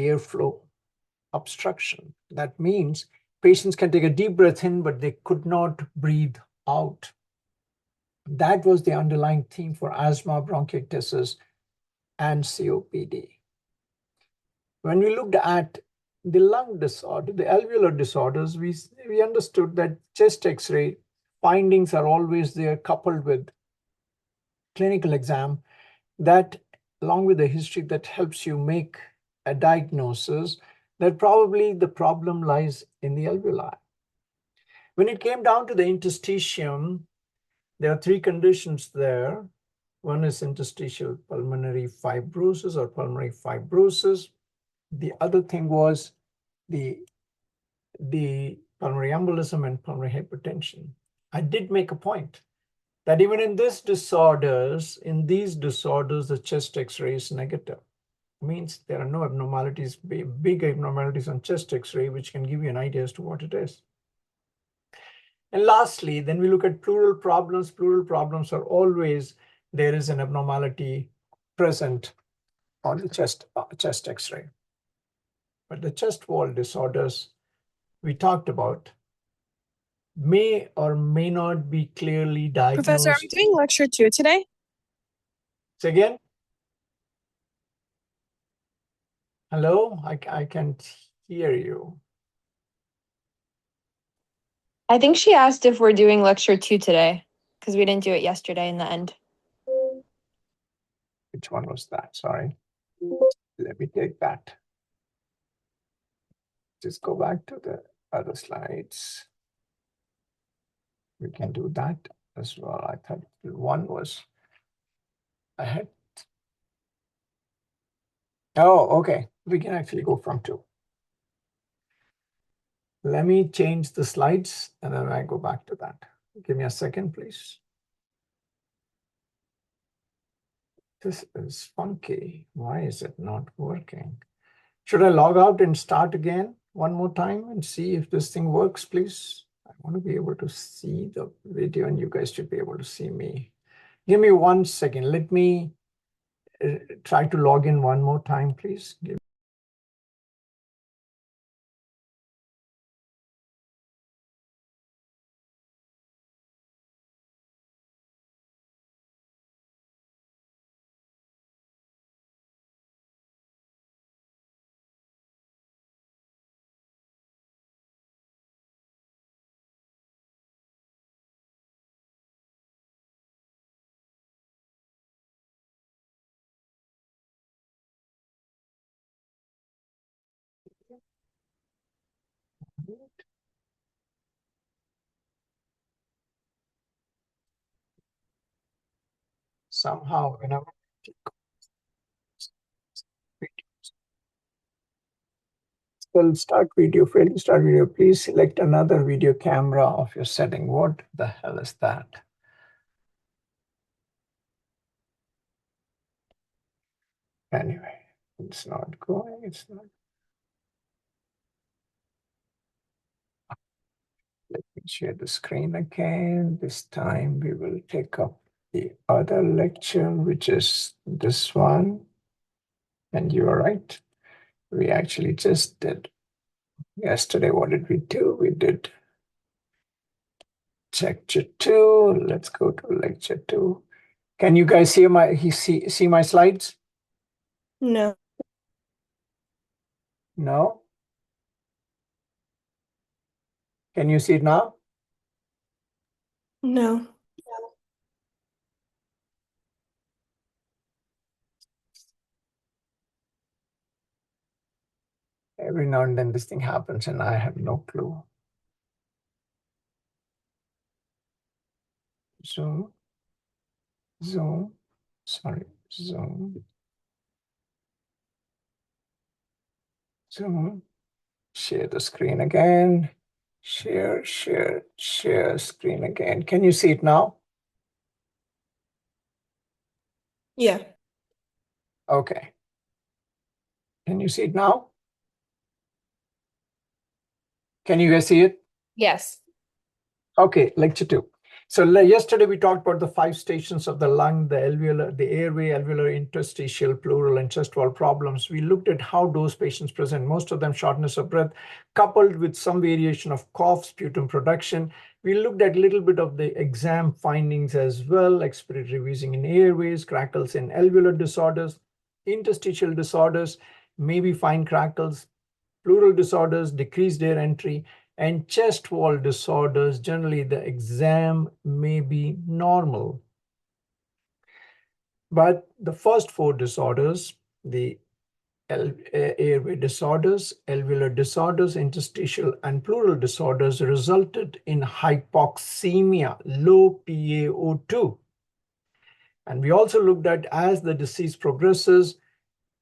airflow obstruction. That means patients can take a deep breath in, but they could not breathe out. That was the underlying theme for asthma, bronchiectasis, and COPD. When we looked at the lung disorder, the alveolar disorders, we understood that chest X-ray findings are always there coupled with clinical exam that, along with the history, that helps you make a diagnosis that probably the problem lies in the alveoli. When it came down to the interstitium, there are three conditions there. One is interstitial pulmonary fibrosis or pulmonary fibrosis. The other thing was the pulmonary embolism and pulmonary hypertension. I did make a point that even in these disorders, the chest X-ray is negative. Means there are no abnormalities, big abnormalities on chest X-ray, which can give you an idea as to what it is. And lastly, then we look at pleural problems. Pleural problems are always, there is an abnormality present on the chest X-ray. But the chest wall disorders we talked about may or may not be clearly diagnosed. Professor, are we doing lecture 2 today? Say again? Hello? I can't hear you. I think she asked if we're doing lecture 2 today, because we didn't do it yesterday in the end. Which one was that? Sorry. Let me take that. Just go back to the other slides. We can do that as well. I thought one was ahead. Oh, okay. We can actually go from 2. Let me change the slides and then I go back to that. Give me a second, please. This is funky. Why is it not working? Should I log out and start again one more time and see if this thing works, please? I want to be able to see the video and you guys should be able to see me. Give me 1 second. Let me try to log in one more time, please. Somehow, whenever will start video, fail to start video, please select another video camera of your setting. What the hell is that? Anyway, it's not going, it's not. Let me share the screen again. This time we will take up the other lecture, which is this one. And you are right. We actually just did yesterday. What did we do? We did lecture 2. Let's go to lecture 2. Can you guys see my slides? No. No? Can you see it now? No. Every now and then this thing happens and I have no clue. Zoom, zoom, sorry, zoom, zoom, share the screen again, share screen again. Can you see it now? Yeah. Okay. Can you see it now? Can you guys see it? Yes. Okay, lecture 2. So yesterday we talked about the 5 stations of the lung, the alveolar, the airway, alveolar, interstitial, pleural, and chest wall problems. We looked at how those patients present, most of them shortness of breath, coupled with some variation of cough, sputum production. We looked at a little bit of the exam findings as well, expiratory wheezing in airways, crackles in alveolar disorders, interstitial disorders, maybe fine crackles, pleural disorders, decreased air entry, and chest wall disorders. Generally, the exam may be normal. But the first 4 disorders, the airway disorders, alveolar disorders, interstitial and pleural disorders, resulted in hypoxemia, low PaO2. And we also looked at, as the disease progresses,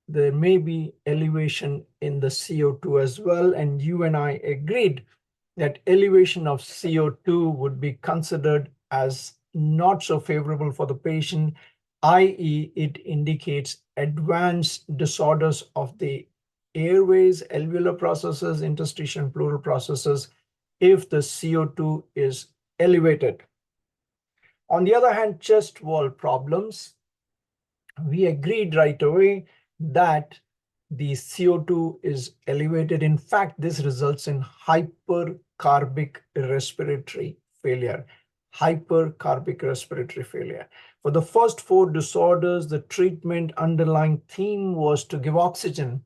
there may be elevation in the CO2 as well. And you and I agreed that elevation of CO2 would be considered as not so favorable for the patient, i.e., it indicates advanced disorders of the airways, alveolar processes, interstitial and pleural processes, if the CO2 is elevated. On the other hand, chest wall problems, we agreed right away that the CO2 is elevated. In fact, this results in hypercarbic respiratory failure. Hypercarbic respiratory failure. For the first 4 disorders, the treatment underlying theme was to give oxygen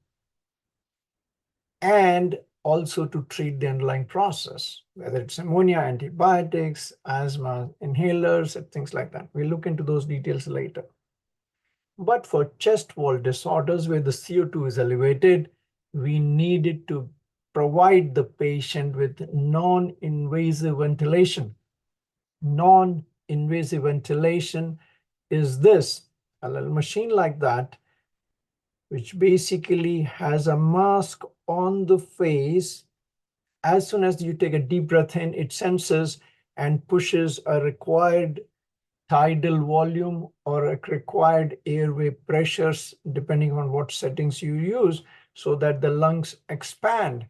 and also to treat the underlying process, whether it's ammonia, antibiotics, asthma, inhalers, and things like that. We'll look into those details later. But for chest wall disorders where the CO2 is elevated, we needed to provide the patient with non-invasive ventilation. Non-invasive ventilation is this, a little machine like that, which basically has a mask on the face. As soon as you take a deep breath in, it senses and pushes a required tidal volume or a required airway pressures, depending on what settings you use, so that the lungs expand.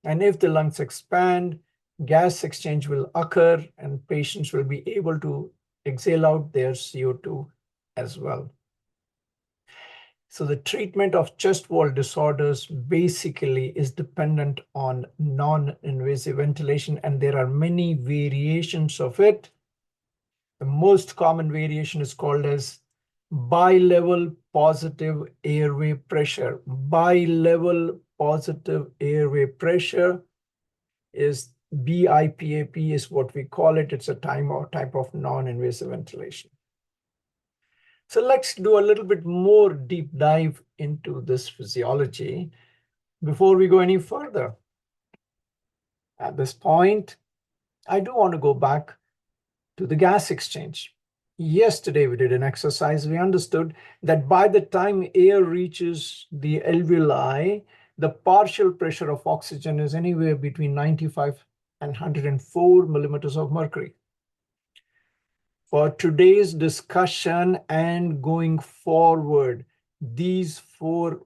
And if the lungs expand, gas exchange will occur and patients will be able to exhale out their CO2 as well. So the treatment of chest wall disorders basically is dependent on non-invasive ventilation, and there are many variations of it. The most common variation is called as bilevel positive airway pressure. Bilevel positive airway pressure is BIPAP is what we call it. It's a type of non-invasive ventilation. So let's do a little bit more deep dive into this physiology before we go any further. At this point, I do want to go back to the gas exchange. Yesterday, we did an exercise. We understood that by the time air reaches the alveoli, the partial pressure of oxygen is anywhere between 95 and 104 millimeters of mercury. For today's discussion and going forward, these 4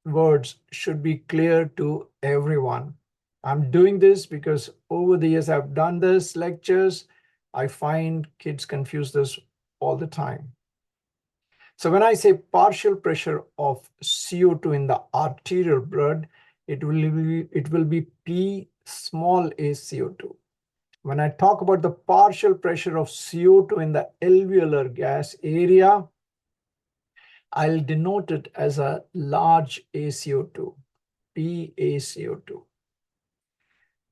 words should be clear to everyone. I'm doing this because over the years I've done this lectures. I find kids confuse this all the time. So when I say partial pressure of CO2 in the arterial blood, it will be P small a CO2. When I talk about the partial pressure of CO2 in the alveolar gas area, I'll denote it as a large ACO2, PaCO2.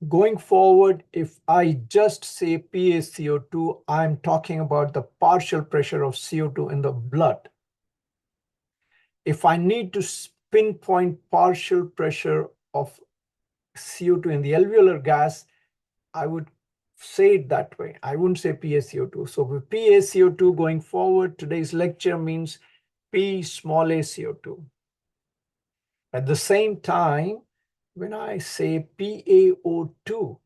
Going forward, if I just say PaCO2, I'm talking about the partial pressure of CO2 in the blood. If I need to pinpoint partial pressure of CO2 in the alveolar gas, I would say it that way. I wouldn't say PaCO2. So with PaCO2 going forward, today's lecture means P small a CO2. At the same time, when I say PaO2,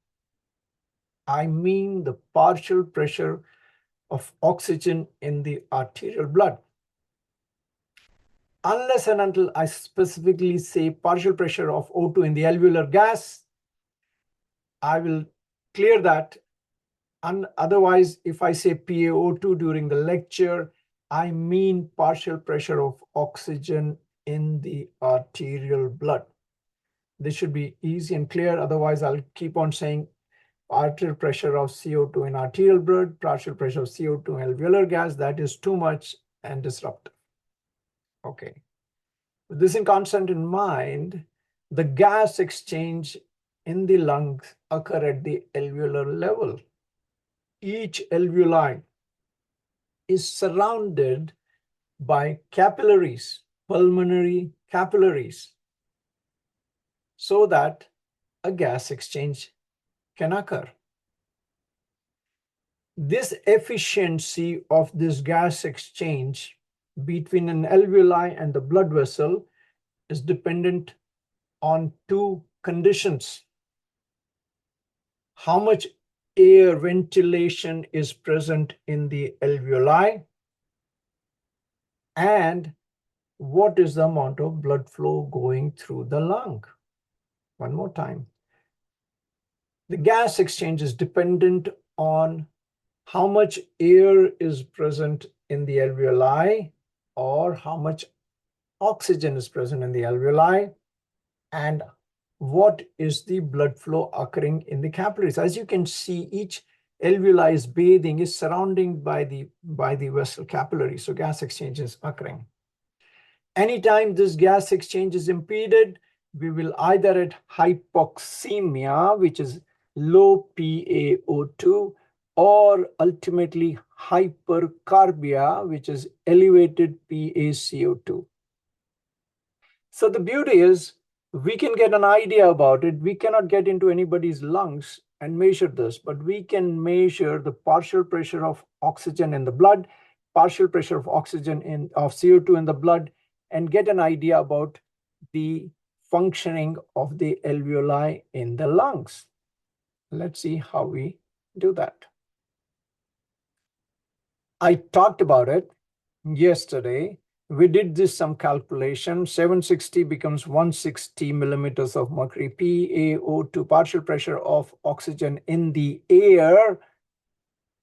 I mean the partial pressure of oxygen in the arterial blood. Unless and until I specifically say partial pressure of O2 in the alveolar gas, I will clear that And otherwise, if I say PaO2 during the lecture, I mean partial pressure of oxygen in the arterial blood. This should be easy and clear. Otherwise, I'll keep on saying arterial pressure of CO2 in arterial blood, partial pressure of CO2 in alveolar gas. That is too much and disruptive. Okay. With this in constant in mind, the gas exchange in the lungs occur at the alveolar level. Each alveoli is surrounded by capillaries, pulmonary capillaries, so that a gas exchange can occur. This efficiency of this gas exchange between an alveoli and the blood vessel is dependent on two conditions: how much air ventilation is present in the alveoli, and what is the amount of blood flow going through the lung. One more time. The gas exchange is dependent on how much air is present in the alveoli or how much oxygen is present in the alveoli, and what is the blood flow occurring in the capillaries. As you can see, each alveoli is bathing, is surrounded by the vessel capillary. So gas exchange is occurring. Anytime this gas exchange is impeded, we will either at hypoxemia, which is low PaO2, or ultimately hypercarbia, which is elevated PaCO2. So the beauty is we can get an idea about it. We cannot get into anybody's lungs and measure this, but we can measure the partial pressure of oxygen in the blood, partial pressure of oxygen of CO2 in the blood, and get an idea about the functioning of the alveoli in the lungs. Let's see how we do that. I talked about it yesterday. We did some calculation. 760 becomes 160 millimeters of mercury. PaO2, partial pressure of oxygen in the air,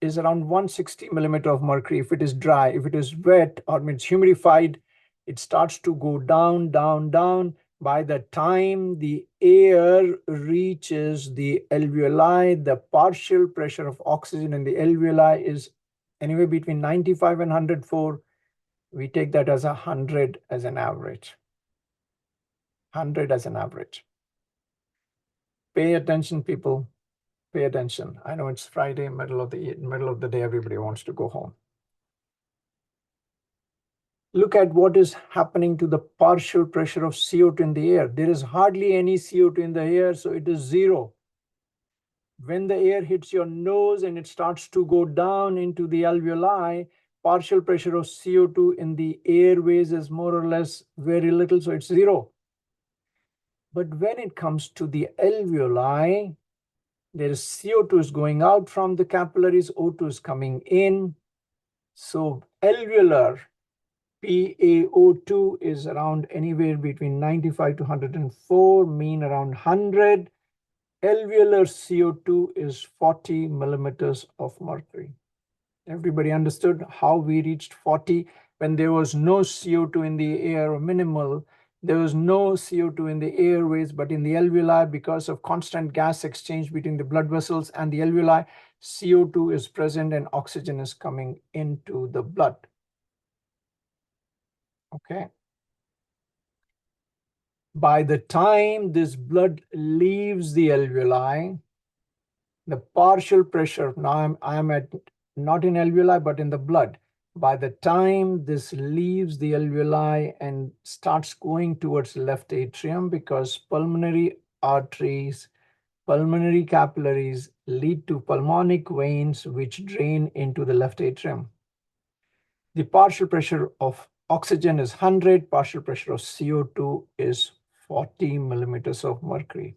is around 160 millimeter of mercury. If it is dry, if it is wet or means humidified, it starts to go down, down, down. By the time the air reaches the alveoli, the partial pressure of oxygen in the alveoli is anywhere between 95 and 104. We take that as 100 as an average. 100 as an average. Pay attention, people. Pay attention. I know it's Friday, middle of the day, everybody wants to go home. Look at what is happening to the partial pressure of CO2 in the air. There is hardly any CO2 in the air, so it is zero. When the air hits your nose and it starts to go down into the alveoli, partial pressure of CO2 in the airways is more or less very little, so it's zero. But when it comes to the alveoli, there is CO2 is going out from the capillaries, O2 is coming in. So alveolar PaO2 is around anywhere between 95 to 104, mean around 100. Alveolar CO2 is 40 millimeters of mercury. Everybody understood how we reached 40 when there was no CO2 in the air, or minimal. There was no CO2 in the airways, but in the alveoli, because of constant gas exchange between the blood vessels and the alveoli, CO2 is present and oxygen is coming into the blood. Okay. By the time this blood leaves the alveoli, the partial pressure, now I'm at not in alveoli, but in the blood. By the time this leaves the alveoli and starts going towards left atrium, because pulmonary arteries, pulmonary capillaries lead to pulmonic veins which drain into the left atrium. The partial pressure of oxygen is 100, partial pressure of CO2 is 40 millimeters of mercury.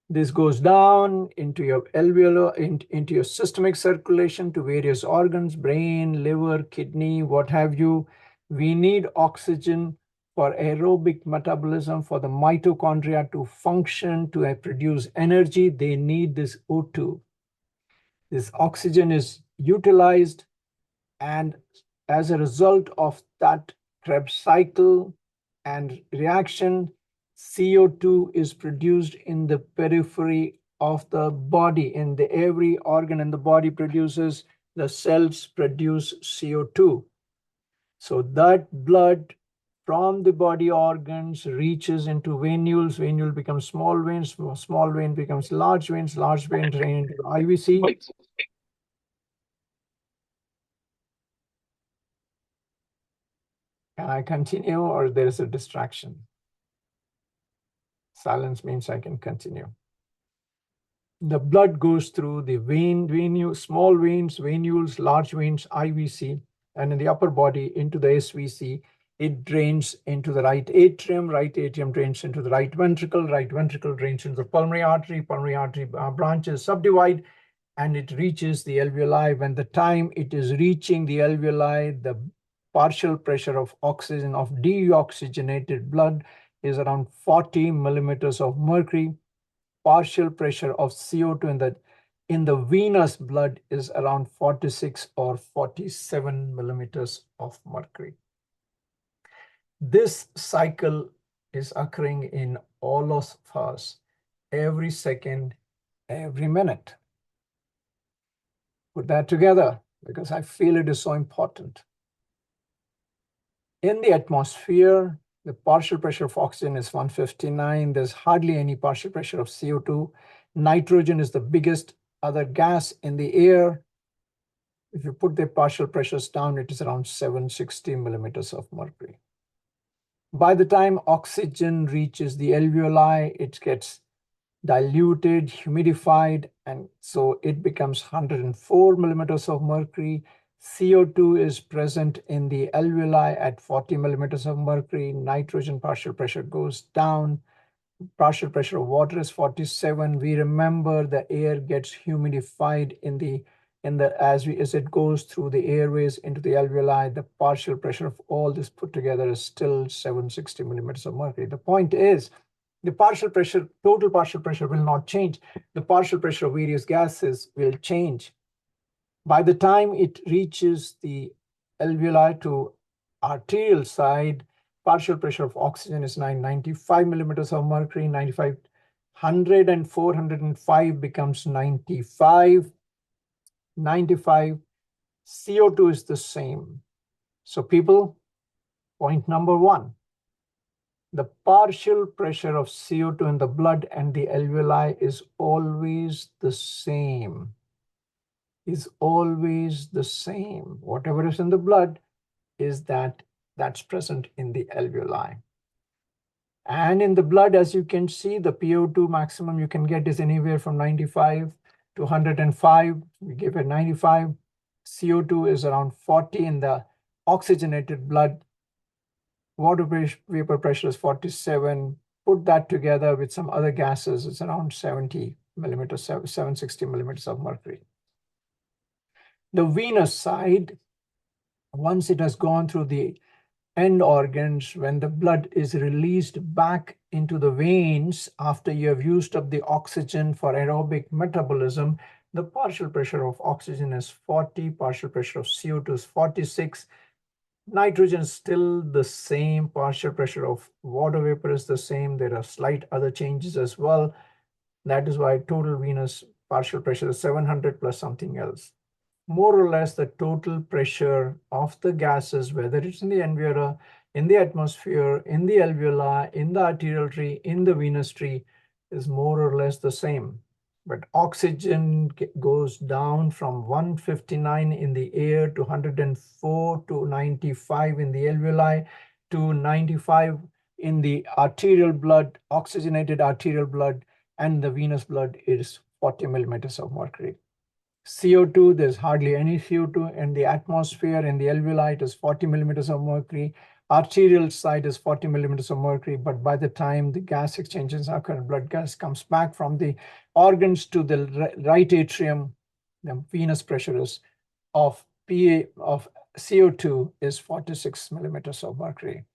This goes down into your alveolar, into your systemic circulation to various organs, brain, liver, kidney, what have you. We need oxygen for aerobic metabolism, for the mitochondria to function, to produce energy. They need this O2. This oxygen is utilized, and as a result of that Krebs cycle and reaction, CO2 is produced in the periphery of the body. In the every organ in the body produces, the cells produce CO2. So that blood from the body organs reaches into venules. Venule becomes small veins, small vein becomes large veins, large vein drain into the IVC. Can I continue, or there is a distraction? Silence means I can continue. The blood goes through the small veins, venules, large veins, IVC, and in the upper body into the SVC. It drains into the right atrium drains into the right ventricle drains into the pulmonary artery branches, subdivide, and it reaches the alveoli. When the time it is reaching the alveoli, the partial pressure of oxygen, of deoxygenated blood, is around 40 millimeters of mercury. Partial pressure of CO2 in the venous blood is around 46 or 47 millimeters of mercury. This cycle is occurring in all of us every second, every minute. Put that together because I feel it is so important. In the atmosphere, the partial pressure of oxygen is 159. There's hardly any partial pressure of CO2. Nitrogen is the biggest other gas in the air. If you put the partial pressures down, it is around 760 millimeters of mercury. By the time oxygen reaches the alveoli, it gets diluted, humidified, and so it becomes 104 millimeters of mercury. CO2 is present in the alveoli at 40 millimeters of mercury. Nitrogen partial pressure goes down. Partial pressure of water is 47. We remember the air gets humidified as it goes through the airways into the alveoli. The partial pressure of all this put together is still 760 millimeters of mercury. The point is, the total partial pressure will not change. The partial pressure of various gases will change. By the time it reaches the alveoli to arterial side, partial pressure of oxygen is 995 millimeters of mercury. 95, 100 and 405 becomes 95. 95. CO2 is the same. So people, point number one, the partial pressure of CO2 in the blood and the alveoli is always the same. Is always the same. Whatever is in the blood is that's present in the alveoli. And in the blood, as you can see, the PO2 maximum you can get is anywhere from 95 to 105. We give it 95. CO2 is around 40 in the oxygenated blood. Water vapor pressure is 47. Put that together with some other gases, it's around 70 millimeters, 760 millimeters of mercury. The venous side, once it has gone through the end organs, when the blood is released back into the veins after you have used up the oxygen for aerobic metabolism, the partial pressure of oxygen is 40, partial pressure of CO2 is 46. Nitrogen is still the same, partial pressure of water vapor is the same. There are slight other changes as well. That is why total venous partial pressure is 700 plus something else. More or less the total pressure of the gases, whether it's in the envira, in the atmosphere, in the alveoli, in the arterial tree, in the venous tree, is more or less the same. But oxygen goes down from 159 in the air to 104 to 95 in the alveoli to 95 in the arterial blood, oxygenated arterial blood, and the venous blood is 40 millimeters of mercury. CO2, there's hardly any CO2 in the atmosphere. In the alveoli, it is 40 millimeters of mercury. Arterial side is 40 millimeters of mercury, but by the time the gas exchanges occur and blood gas comes back from the organs to the right atrium, the venous pressure is of CO2 is 46 millimeters of mercury.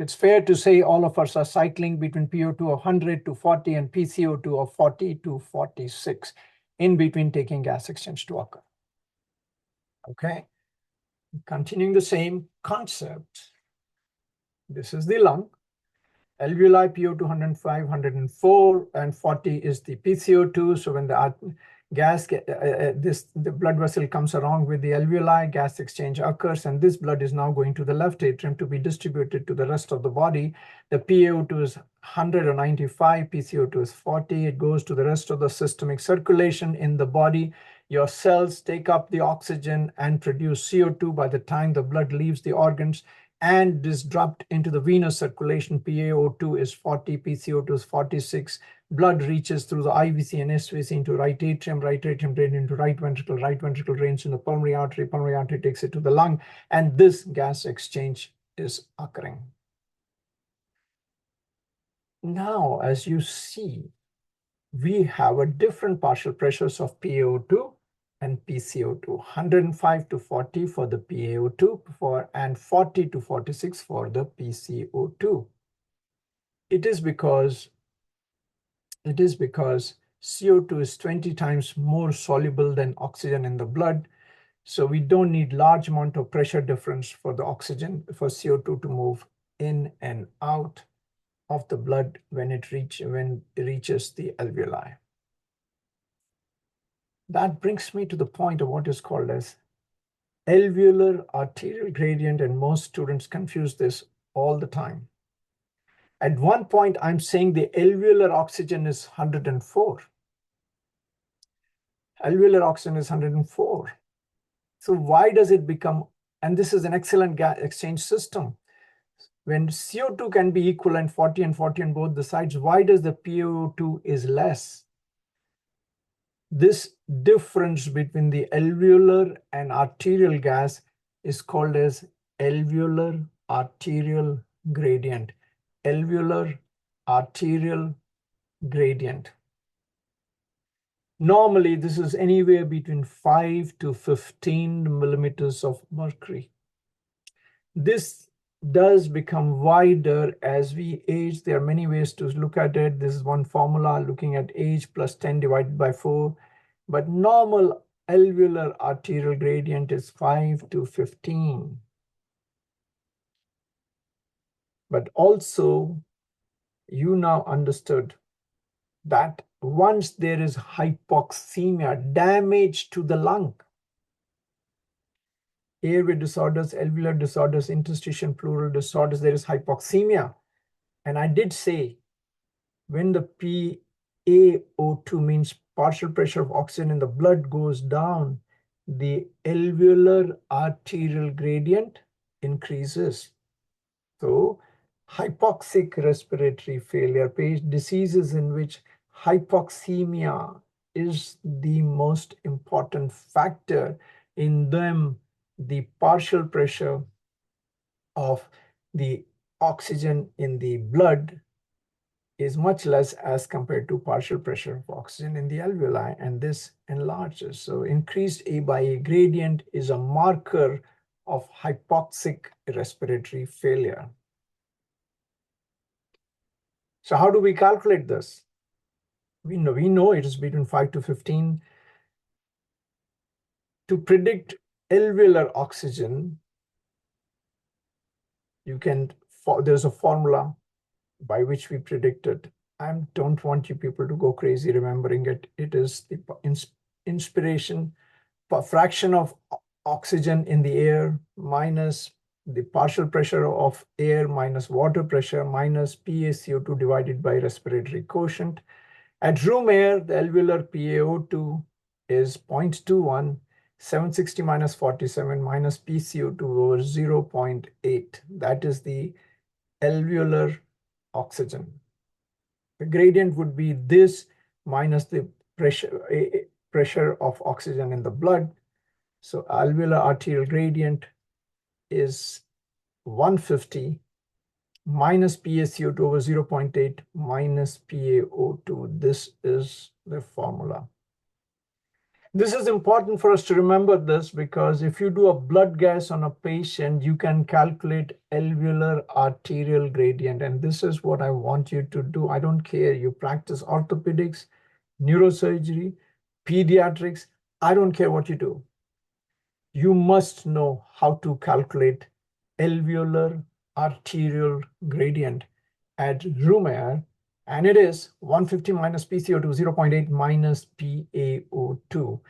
It's fair to say all of us are cycling between PO2 of 100 to 40 and PCO2 of 40 to 46. in between taking gas exchange to occur. Okay, continuing the same concept. This is the lung. Alveoli PO2 105, 104, and 40 is the PCO2. So when the the blood vessel comes along with the alveoli, gas exchange occurs, and this blood is now going to the left atrium to be distributed to the rest of the body. The PaO2 is 100 or 95, PCO2 is 40. It goes to the rest of the systemic circulation in the body. Your cells take up the oxygen and produce CO2 by the time the blood leaves the organs and is dropped into the venous circulation. PaO2 is 40, PCO2 is 46. Blood reaches through the IVC and SVC into right atrium drains into right ventricle drains into the pulmonary artery takes it to the lung, and this gas exchange is occurring. Now, as you see, we have a different partial pressures of PaO2 and PCO2, 105 to 40 for the PaO2 and 40 to 46 for the PCO2. It is because CO2 is 20 times more soluble than oxygen in the blood. So we don't need large amount of pressure difference for the oxygen, for CO2 to move in and out of the blood when it reaches the alveoli. That brings me to the point of what is called as alveolar arterial gradient, and most students confuse this all the time. At one point, I'm saying the alveolar oxygen is 104. Alveolar oxygen is 104. So why does it become, and this is an excellent gas exchange system, when CO2 can be equivalent 40 and 40 on both the sides, why does the PaO2 is less? This difference between the alveolar and arterial gas is called as alveolar arterial gradient. Alveolar arterial gradient. Normally, this is anywhere between 5 to 15 millimeters of mercury. This does become wider as we age. There are many ways to look at it. This is one formula looking at age plus 10 divided by 4. But normal alveolar arterial gradient is 5 to 15. But also, you now understood that once there is hypoxemia, damage to the lung, airway disorders, alveolar disorders, interstitial pleural disorders, there is hypoxemia. And I did say, when the PaO2 means partial pressure of oxygen in the blood goes down, the alveolar arterial gradient increases. So hypoxic respiratory failure, diseases in which hypoxemia is the most important factor, in them the partial pressure of the oxygen in the blood is much less as compared to partial pressure of oxygen in the alveoli, and this enlarges. So increased A by A gradient is a marker of hypoxic respiratory failure. So how do we calculate this? We know it is between 5 to 15. To predict alveolar oxygen, there's a formula by which we predicted. I don't want you people to go crazy remembering it. It is the inspiration fraction of oxygen in the air minus the partial pressure of air minus water pressure minus PaCO2 divided by respiratory quotient. At room air, the alveolar PaO2 is 0.21, 760 minus 47 minus PCO2 over 0.8. That is the alveolar oxygen. The gradient would be this minus the pressure of oxygen in the blood. So alveolar arterial gradient is 150 minus PaCO2 over 0.8 minus PaO2. This is the formula. This is important for us to remember this, because if you do a blood gas on a patient, you can calculate alveolar arterial gradient. And this is what I want you to do. I don't care. You practice orthopedics, neurosurgery, pediatrics, I don't care what you do. You must know how to calculate alveolar arterial gradient at room air, and it is 150 minus PCO2, 0.8 minus PaO2.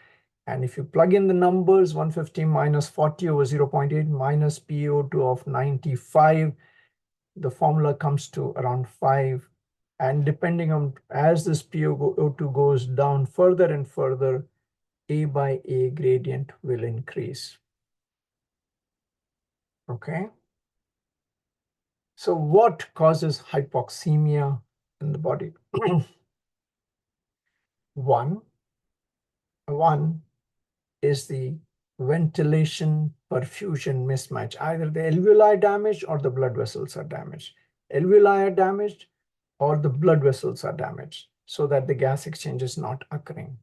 And if you plug in the numbers, 150 minus 40 over 0.8 minus PaO2 of 95, the formula comes to around 5. And depending on, as this PaO2 goes down further and further, A by A gradient will increase. Okay. So what causes hypoxemia in the body? One is the ventilation perfusion mismatch. Either the alveoli damaged or the blood vessels are damaged. Alveoli are damaged or the blood vessels are damaged, so that the gas exchange is not occurring.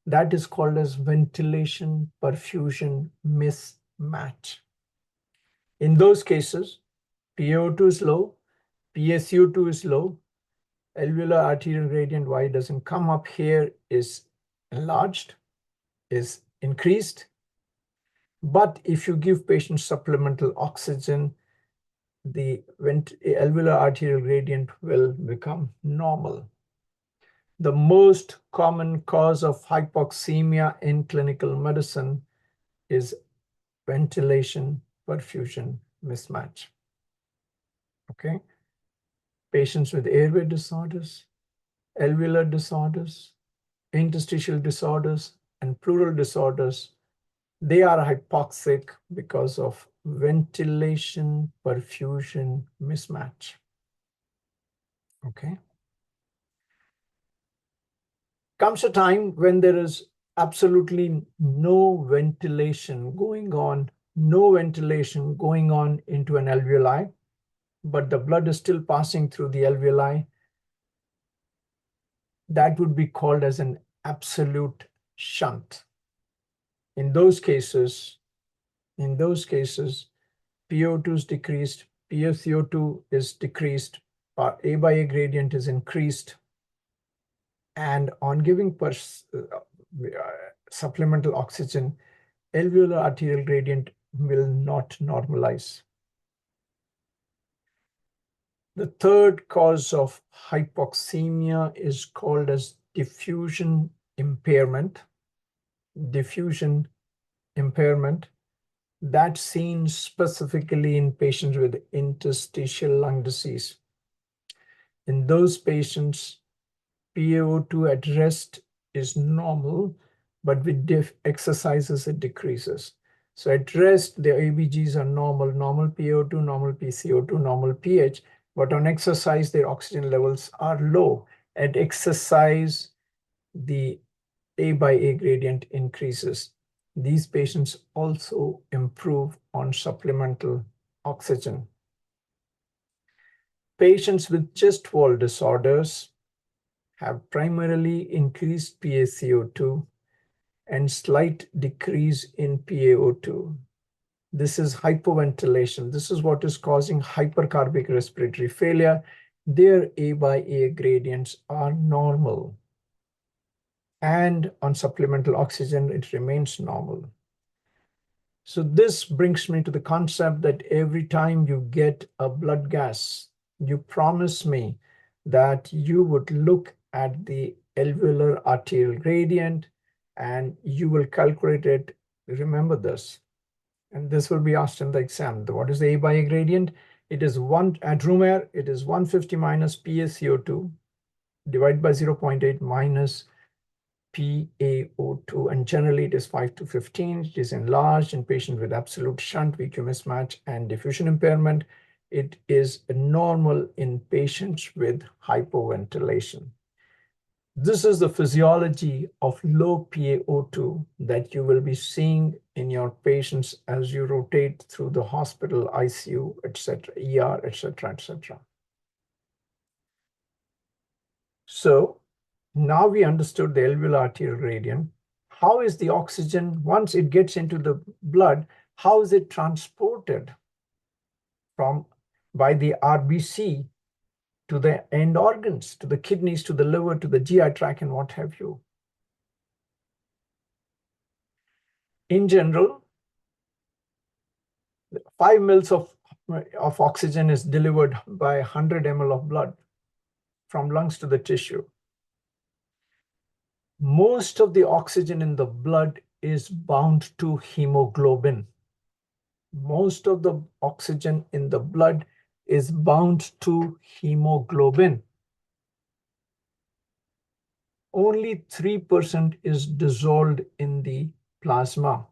That is called as ventilation perfusion mismatch. In those cases, PaO2 is low, PaCO2 is low, alveolar arterial gradient, why it doesn't come up here, is enlarged, is increased. But if you give patients supplemental oxygen, the alveolar arterial gradient will become normal. The most common cause of hypoxemia in clinical medicine is ventilation perfusion mismatch. Okay. Patients with airway disorders, alveolar disorders, interstitial disorders, and pleural disorders, they are hypoxic because of ventilation perfusion mismatch. Okay. Comes a time when there is absolutely no ventilation going on into an alveoli, but the blood is still passing through the alveoli. That would be called as an absolute shunt. In those cases, PO2 is decreased, PaCO2 is decreased, A by A gradient is increased, and on giving supplemental oxygen, alveolar arterial gradient will not normalize. The third cause of hypoxemia is called as diffusion impairment. Diffusion impairment, that's seen specifically in patients with interstitial lung disease. In those patients, PaO2 at rest is normal, but with exercises it decreases. So at rest, the ABGs are normal PaO2, normal PCO2, normal pH, but on exercise, their oxygen levels are low. At exercise, the A by A gradient increases. These patients also improve on supplemental oxygen. Patients with chest wall disorders have primarily increased PaCO2 and slight decrease in PaO2. This is hypoventilation. This is what is causing hypercarbic respiratory failure. Their A by A gradients are normal. And on supplemental oxygen, it remains normal. So this brings me to the concept that every time you get a blood gas, you promise me that you would look at the alveolar arterial gradient and you will calculate it. Remember this, and this will be asked in the exam. What is the A by A gradient? It is at room air, it is 150 minus PaCO2 divided by 0.8 minus PaO2, and generally it is 5 to 15. It is enlarged in patients with absolute shunt, VQ mismatch, and diffusion impairment. It is normal in patients with hypoventilation. This is the physiology of low PaO2 that you will be seeing in your patients as you rotate through the hospital, ICU, etc., ER, etc., etc. So now we understood the alveolar arterial gradient. How is the oxygen, once it gets into the blood, how is it transported by the RBC to the end organs, to the kidneys, to the liver, to the GI tract, and what have you? In general, 5 mils of oxygen is delivered by 100 ml of blood from lungs to the tissue. Most of the oxygen in the blood is bound to hemoglobin. Most of the oxygen in the blood is bound to hemoglobin. Only 3% is dissolved in the plasma.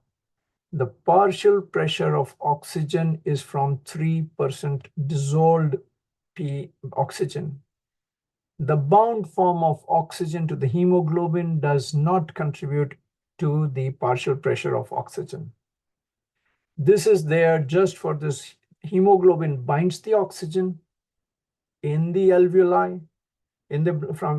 The partial pressure of oxygen is from 3% dissolved oxygen. The bound form of oxygen to the hemoglobin does not contribute to the partial pressure of oxygen. This is there just for this. Hemoglobin binds the oxygen in the alveoli,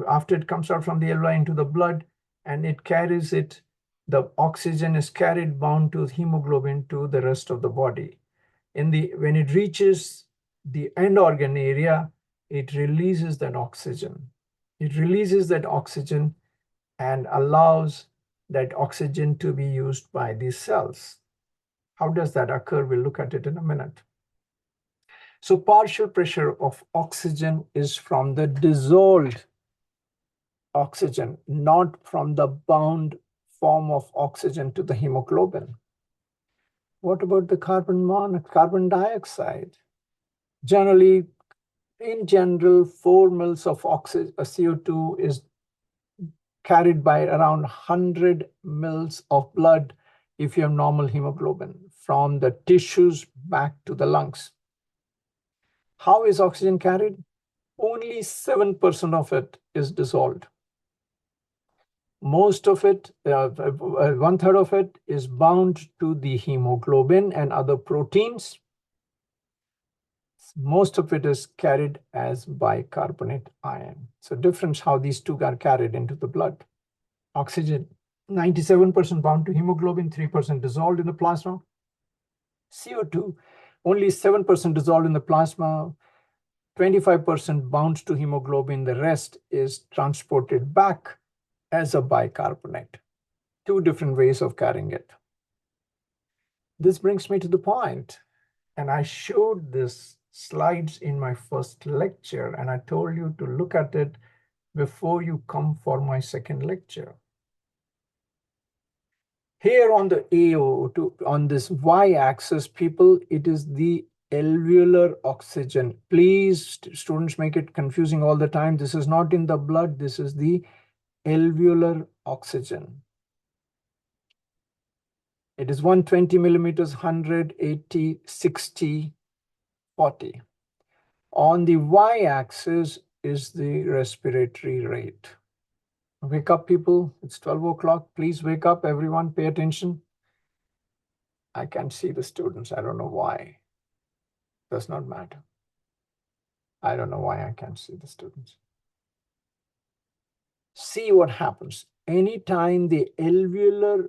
after it comes out from the alveoli into the blood, and it carries it. The oxygen is carried bound to hemoglobin to the rest of the body. When it reaches the end organ area, it releases that oxygen. It releases that oxygen and allows that oxygen to be used by these cells. How does that occur? We'll look at it in a minute. So partial pressure of oxygen is from the dissolved oxygen, not from the bound form of oxygen to the hemoglobin. What about the carbon dioxide? Generally, in general, 4 mils of CO2 is carried by around 100 mils of blood if you have normal hemoglobin from the tissues back to the lungs. How is oxygen carried? Only 7% of it is dissolved. Most of it, 1/3 of it, is bound to the hemoglobin and other proteins. Most of it is carried as bicarbonate ion. So difference how these two are carried into the blood. Oxygen, 97% bound to hemoglobin, 3% dissolved in the plasma. CO2, only 7% dissolved in the plasma, 25% bound to hemoglobin. The rest is transported back as a bicarbonate. Two different ways of carrying it. This brings me to the point, and I showed this slides in my first lecture, and I told you to look at it before you come for my second lecture. Here on the AO2, on this y-axis, people, it is the alveolar oxygen. Please, students make it confusing all the time. This is not in the blood. This is the alveolar oxygen. It is 120 millimeters, 180, 60, 40. On the y-axis is the respiratory rate. Wake up, people. It's 12 o'clock. Please wake up, everyone. Pay attention. I can't see the students. I don't know why. Does not matter. I don't know why I can't see the students. See what happens. Anytime the alveolar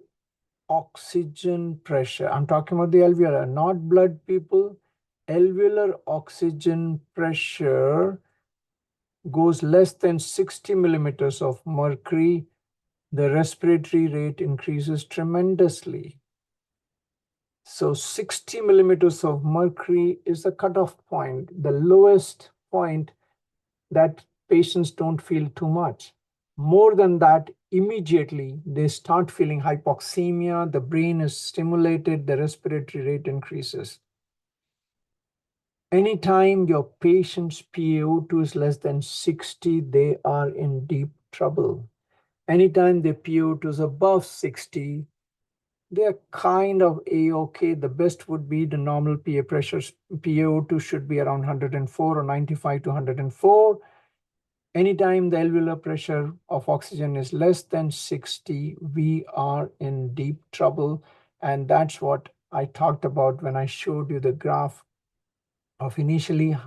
oxygen pressure, I'm talking about the alveolar, not blood, people. Alveolar oxygen pressure goes less than 60 millimeters of mercury, the respiratory rate increases tremendously. So 60 millimeters of mercury is the cutoff point, the lowest point that patients don't feel too much. More than that, immediately they start feeling hypoxemia, the brain is stimulated, the respiratory rate increases. Anytime your patient's PaO2 is less than 60, they are in deep trouble. Anytime the PaO2 is above 60, they're kind of A-okay. The best would be the normal PA pressures. PaO2 should be around 104 or 95 to 104. Anytime the alveolar pressure of oxygen is less than 60, we are in deep trouble. And that's what I talked about when I showed you the graph of initially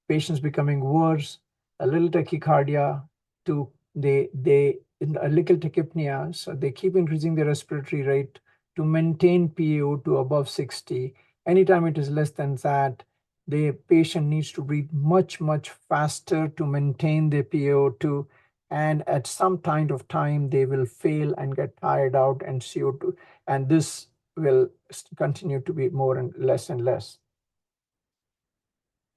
patients becoming worse, a little tachycardia, to a little tachypnea. So they keep increasing the respiratory rate to maintain PaO2 above 60. Anytime it is less than that, the patient needs to breathe much, much faster to maintain their PaO2. And at some kind of time, they will fail and get tired out and CO2. And this will continue to be more and less and less.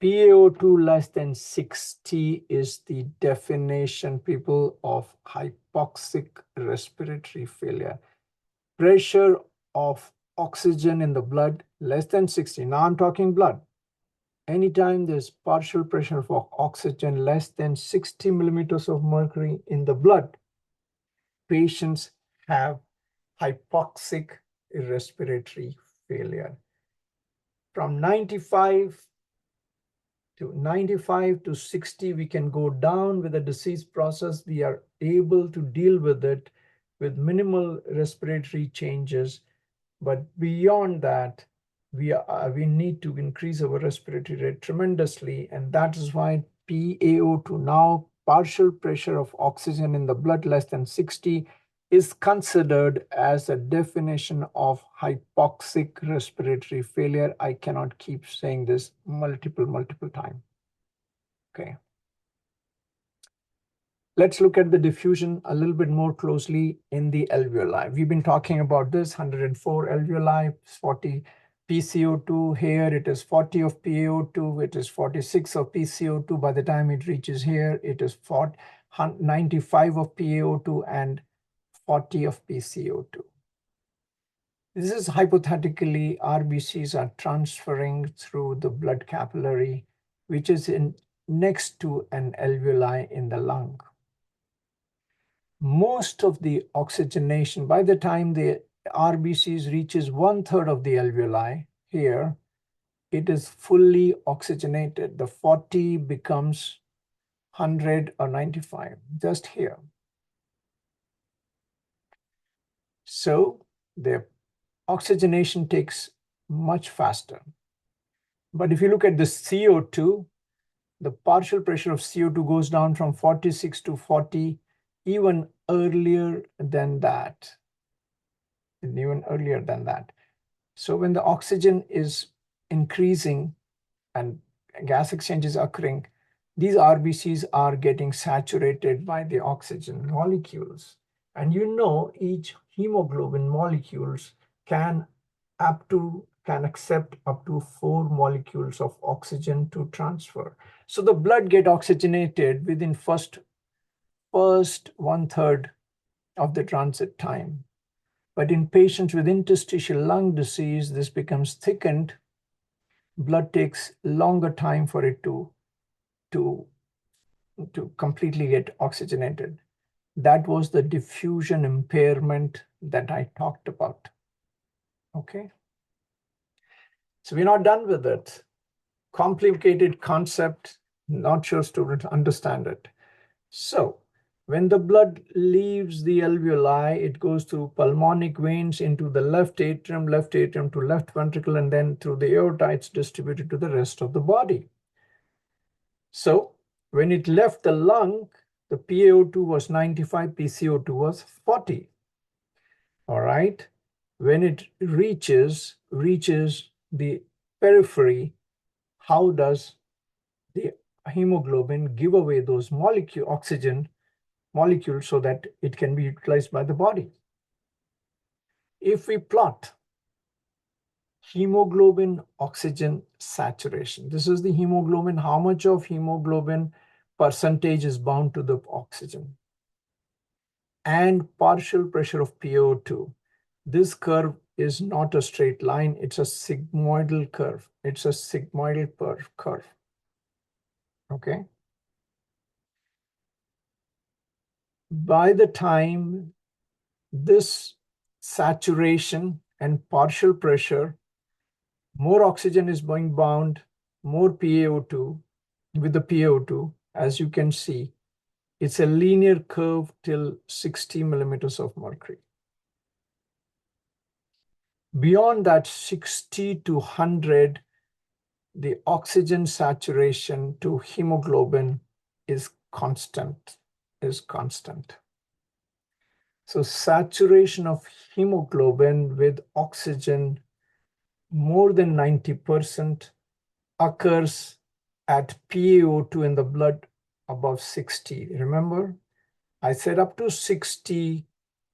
PaO2 less than 60 is the definition, people, of hypoxic respiratory failure. Pressure of oxygen in the blood less than 60. Now I'm talking blood. Anytime there's partial pressure of oxygen less than 60 millimeters of mercury in the blood, patients have hypoxic respiratory failure. From 95 to 60, we can go down with the disease process. We are able to deal with it with minimal respiratory changes. But beyond that, we need to increase our respiratory rate tremendously. And that is why PaO2, now partial pressure of oxygen in the blood less than 60, is considered as a definition of hypoxic respiratory failure. I cannot keep saying this multiple times. Okay. Let's look at the diffusion a little bit more closely in the alveoli. We've been talking about this 104 alveoli, 40 PCO2. Here it is 40 of PaO2, it is 46 of PCO2. By the time it reaches here, it is 95 of PaO2 and 40 of PCO2. This is hypothetically RBCs are transferring through the blood capillary, which is next to an alveoli in the lung. Most of the oxygenation, by the time the RBCs reaches 1/3 of the alveoli here, it is fully oxygenated. The 40 becomes 100 or 95, just here. So the oxygenation takes much faster. But if you look at the CO2, the partial pressure of CO2 goes down from 46 to 40 even earlier than that. So when the oxygen is increasing and gas exchange is occurring, these RBCs are getting saturated by the oxygen molecules. And you know, each hemoglobin molecules can accept up to 4 molecules of oxygen to transfer. So the blood get oxygenated within first 1/3 of the transit time. But in patients with interstitial lung disease, this becomes thickened. Blood takes longer time for it to completely get oxygenated. That was the diffusion impairment that I talked about. Okay. So we're not done with it. Complicated concept, not sure students understand it. So when the blood leaves the alveoli, it goes through pulmonic veins into the left atrium to left ventricle, and then through the aorta, it's distributed to the rest of the body. So when it left the lung, the PaO2 was 95, PCO2 was 40. All right. When it reaches the periphery, how does the hemoglobin give away those oxygen molecules so that it can be utilized by the body? If we plot hemoglobin oxygen saturation, this is the hemoglobin, how much of hemoglobin percentage is bound to the oxygen, and partial pressure of PaO2. This curve is not a straight line, it's a sigmoidal curve. It's a sigmoidal curve. Okay. By the time this saturation and partial pressure, more oxygen is being bound, more PaO2 with the PaO2, as you can see, it's a linear curve till 60 millimeters of mercury. Beyond that 60 to 100, the oxygen saturation to hemoglobin is constant. So saturation of hemoglobin with oxygen more than 90% occurs at PaO2 in the blood above 60. Remember, I said up to 60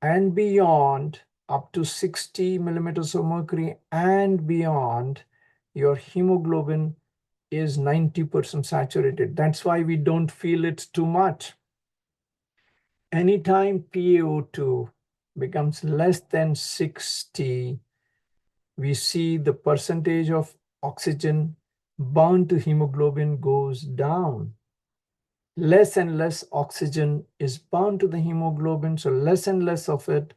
and beyond, up to 60 millimeters of mercury and beyond, your hemoglobin is 90% saturated. That's why we don't feel it's too much. Anytime PaO2 becomes less than 60, we see the percentage of oxygen bound to hemoglobin goes down. Less and less oxygen is bound to the hemoglobin, so less and less of it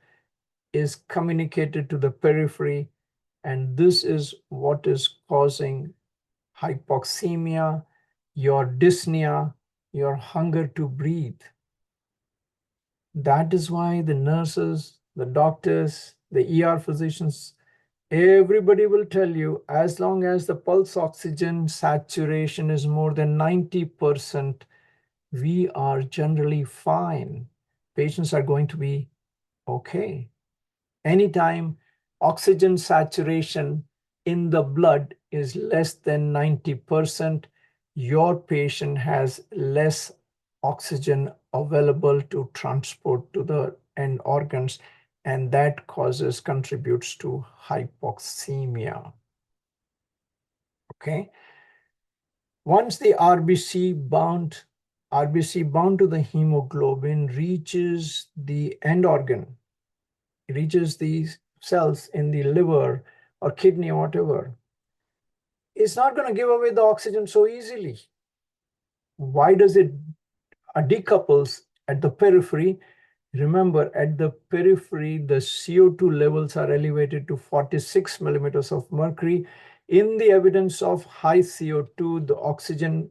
is communicated to the periphery, and this is what is causing hypoxemia, your dyspnea, your hunger to breathe. That is why the nurses, the doctors, the ER physicians, everybody will tell you, as long as the pulse oxygen saturation is more than 90%, we are generally fine. Patients are going to be okay. Anytime oxygen saturation in the blood is less than 90%, your patient has less oxygen available to transport to the end organs, and that contributes to hypoxemia. Okay. Once the RBC bound to the hemoglobin reaches the end organ, reaches these cells in the liver or kidney or whatever, it's not going to give away the oxygen so easily. Why does it decouples at the periphery? Remember, at the periphery, the CO2 levels are elevated to 46 millimeters of mercury. In the evidence of high CO2, the oxygen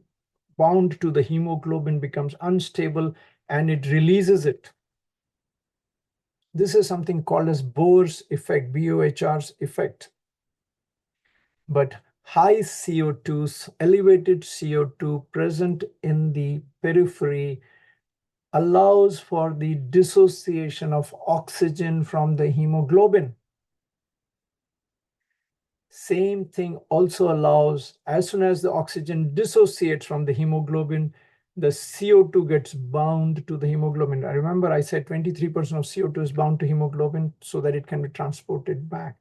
bound to the hemoglobin becomes unstable and it releases it. This is something called as Bohr's effect, BOHR's effect. But high CO2, elevated CO2 present in the periphery allows for the dissociation of oxygen from the hemoglobin. Same thing also allows, as soon as the oxygen dissociates from the hemoglobin, the CO2 gets bound to the hemoglobin. I remember I said 23% of CO2 is bound to hemoglobin so that it can be transported back.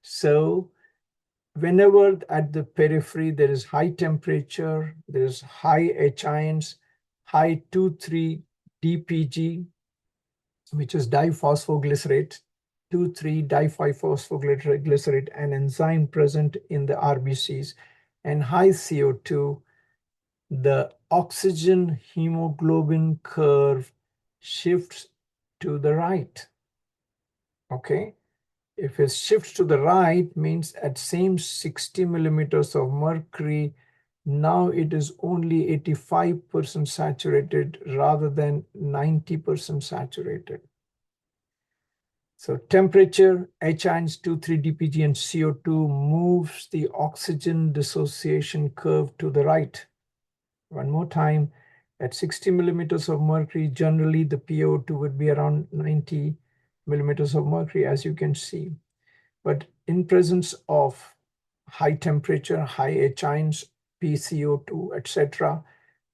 So whenever at the periphery there is high temperature, there is high H ions, high 2,3-DPG, which is diphosphoglycerate, 2,3-diphosphoglycerate, an enzyme present in the RBCs, and high CO2, the oxygen hemoglobin curve shifts to the right. Okay. If it shifts to the right, means at same 60 millimeters of mercury, now it is only 85% saturated rather than 90% saturated. So temperature, H ions 2,3-DPG and CO2 moves the oxygen dissociation curve to the right. One more time, at 60 millimeters of mercury, generally the PaO2 would be around 90 millimeters of mercury, as you can see. But in presence of high temperature, high H ions, PCO2, etc.,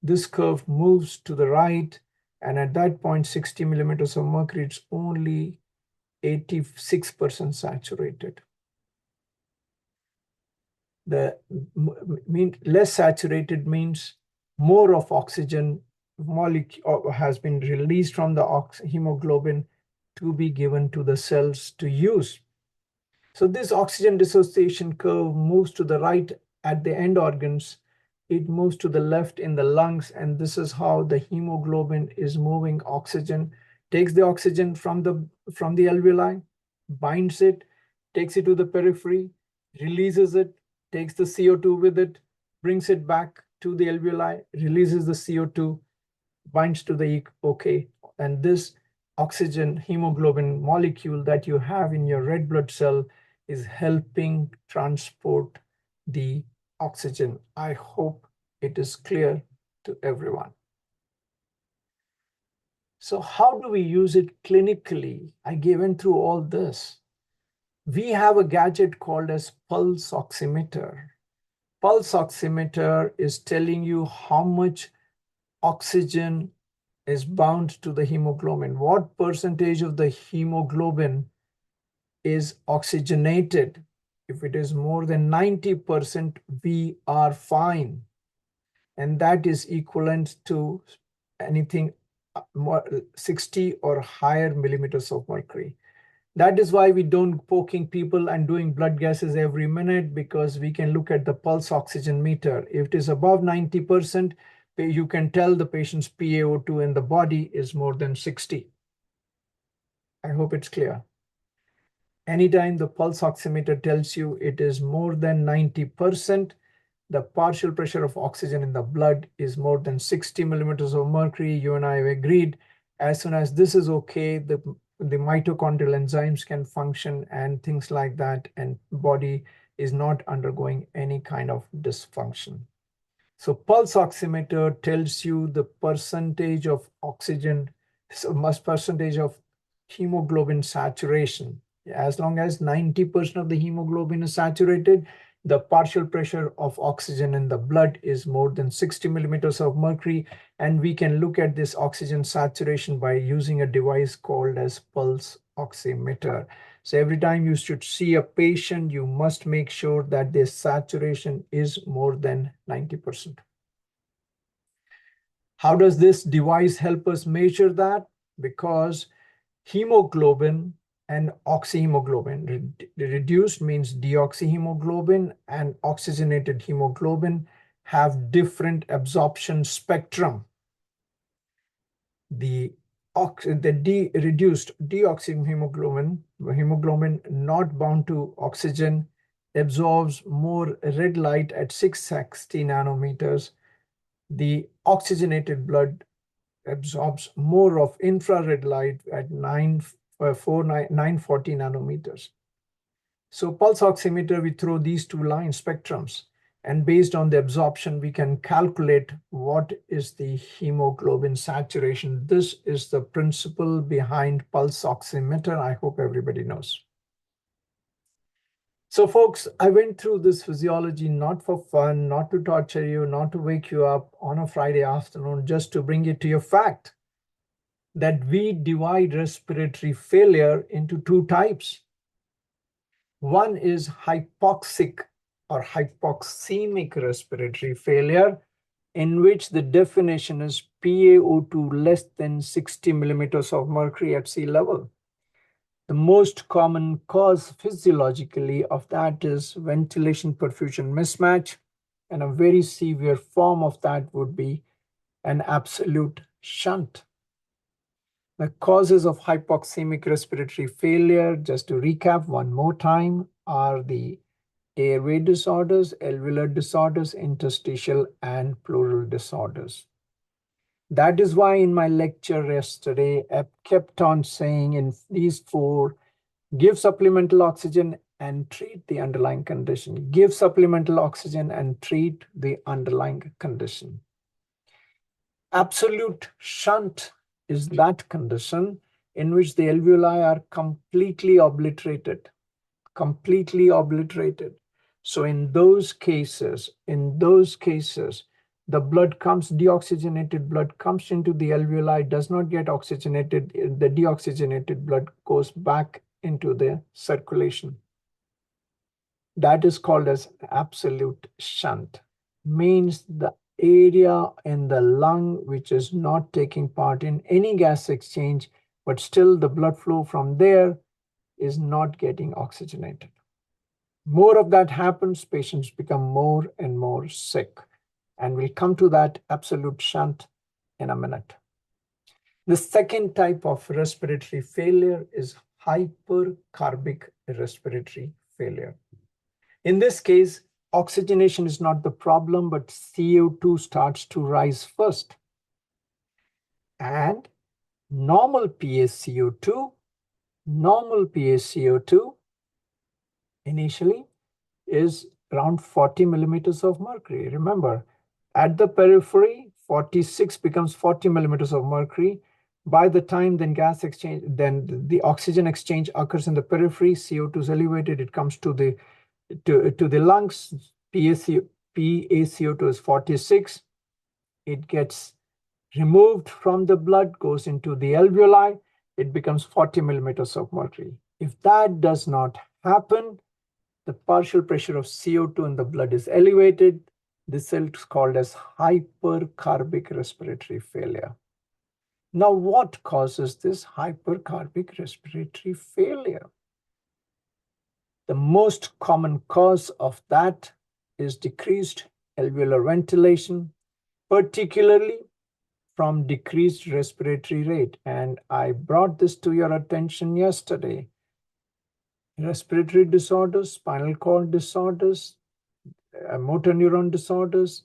this curve moves to the right, and at that point, 60 millimeters of mercury, it's only 86% saturated. The less saturated means more of oxygen molecule has been released from the hemoglobin to be given to the cells to use. So this oxygen dissociation curve moves to the right at the end organs. It moves to the left in the lungs, and this is how the hemoglobin is moving oxygen. Takes the oxygen from the alveoli, binds it, takes it to the periphery, releases it, takes the CO2 with it, brings it back to the alveoli, releases the CO2, binds to the OK. And this oxygen hemoglobin molecule that you have in your red blood cell is helping transport the oxygen. I hope it is clear to everyone. So how do we use it clinically? I went through all this. We have a gadget called as pulse oximeter. Pulse oximeter is telling you how much oxygen is bound to the hemoglobin. What percentage of the hemoglobin is oxygenated? If it is more than 90%, we are fine. And that is equivalent to anything more 60 or higher millimeters of mercury. That is why we don't poking people and doing blood gases every minute, because we can look at the pulse oxygen meter. If it is above 90%, you can tell the patient's PaO2 in the body is more than 60. I hope it's clear. Anytime the pulse oximeter tells you it is more than 90%, the partial pressure of oxygen in the blood is more than 60 millimeters of mercury. You and I have agreed. As soon as this is okay, the mitochondrial enzymes can function and things like that, and body is not undergoing any kind of dysfunction. So pulse oximeter tells you the percentage of oxygen, so percentage of hemoglobin saturation. As long as 90% of the hemoglobin is saturated, the partial pressure of oxygen in the blood is more than 60 millimeters of mercury. And we can look at this oxygen saturation by using a device called as pulse oximeter. So every time you should see a patient, you must make sure that their saturation is more than 90%. How does this device help us measure that? Because hemoglobin and oxyhemoglobin, reduced means deoxyhemoglobin, and oxygenated hemoglobin have different absorption spectrum. The reduced deoxyhemoglobin, hemoglobin not bound to oxygen, absorbs more red light at 660 nanometers. The oxygenated blood absorbs more of infrared light at 940 nanometers. So pulse oximeter, we throw these two line spectrums, and based on the absorption, we can calculate what is the hemoglobin saturation. This is the principle behind pulse oximeter. I hope everybody knows. So folks, I went through this physiology not for fun, not to torture you, not to wake you up on a Friday afternoon, just to bring it to your fact that we divide respiratory failure into two types. One is hypoxic or hypoxemic respiratory failure, in which the definition is PaO2 less than 60 millimeters of mercury at sea level. The most common cause physiologically of that is ventilation perfusion mismatch, and a very severe form of that would be an absolute shunt. The causes of hypoxemic respiratory failure, just to recap one more time, are the airway disorders, alveolar disorders, interstitial, and pleural disorders. That is why in my lecture yesterday, I kept on saying in these four, give supplemental oxygen and treat the underlying condition. Give supplemental oxygen and treat the underlying condition. Absolute shunt is that condition in which the alveoli are completely obliterated. So in those cases, the blood comes, deoxygenated blood comes into the alveoli, does not get oxygenated. The deoxygenated blood goes back into the circulation. That is called as absolute shunt. Means the area in the lung which is not taking part in any gas exchange, but still the blood flow from there is not getting oxygenated. More of that happens, patients become more and more sick. And we'll come to that absolute shunt in a minute. The second type of respiratory failure is hypercarbic respiratory failure. In this case, oxygenation is not the problem, but CO2 starts to rise first. And normal PaCO2 initially is around 40 millimeters of mercury. Remember, at the periphery, 46 becomes 40 millimeters of mercury. By the time then the oxygen exchange occurs in the periphery, CO2 is elevated, it comes to the lungs, PaCO2 is 46. It gets removed from the blood, goes into the alveoli, it becomes 40 millimeters of mercury. If that does not happen, the partial pressure of CO2 in the blood is elevated. This is called as hypercarbic respiratory failure. Now, what causes this hypercarbic respiratory failure? The most common cause of that is decreased alveolar ventilation, particularly from decreased respiratory rate. And I brought this to your attention yesterday. Respiratory disorders, spinal cord disorders, motor neuron disorders,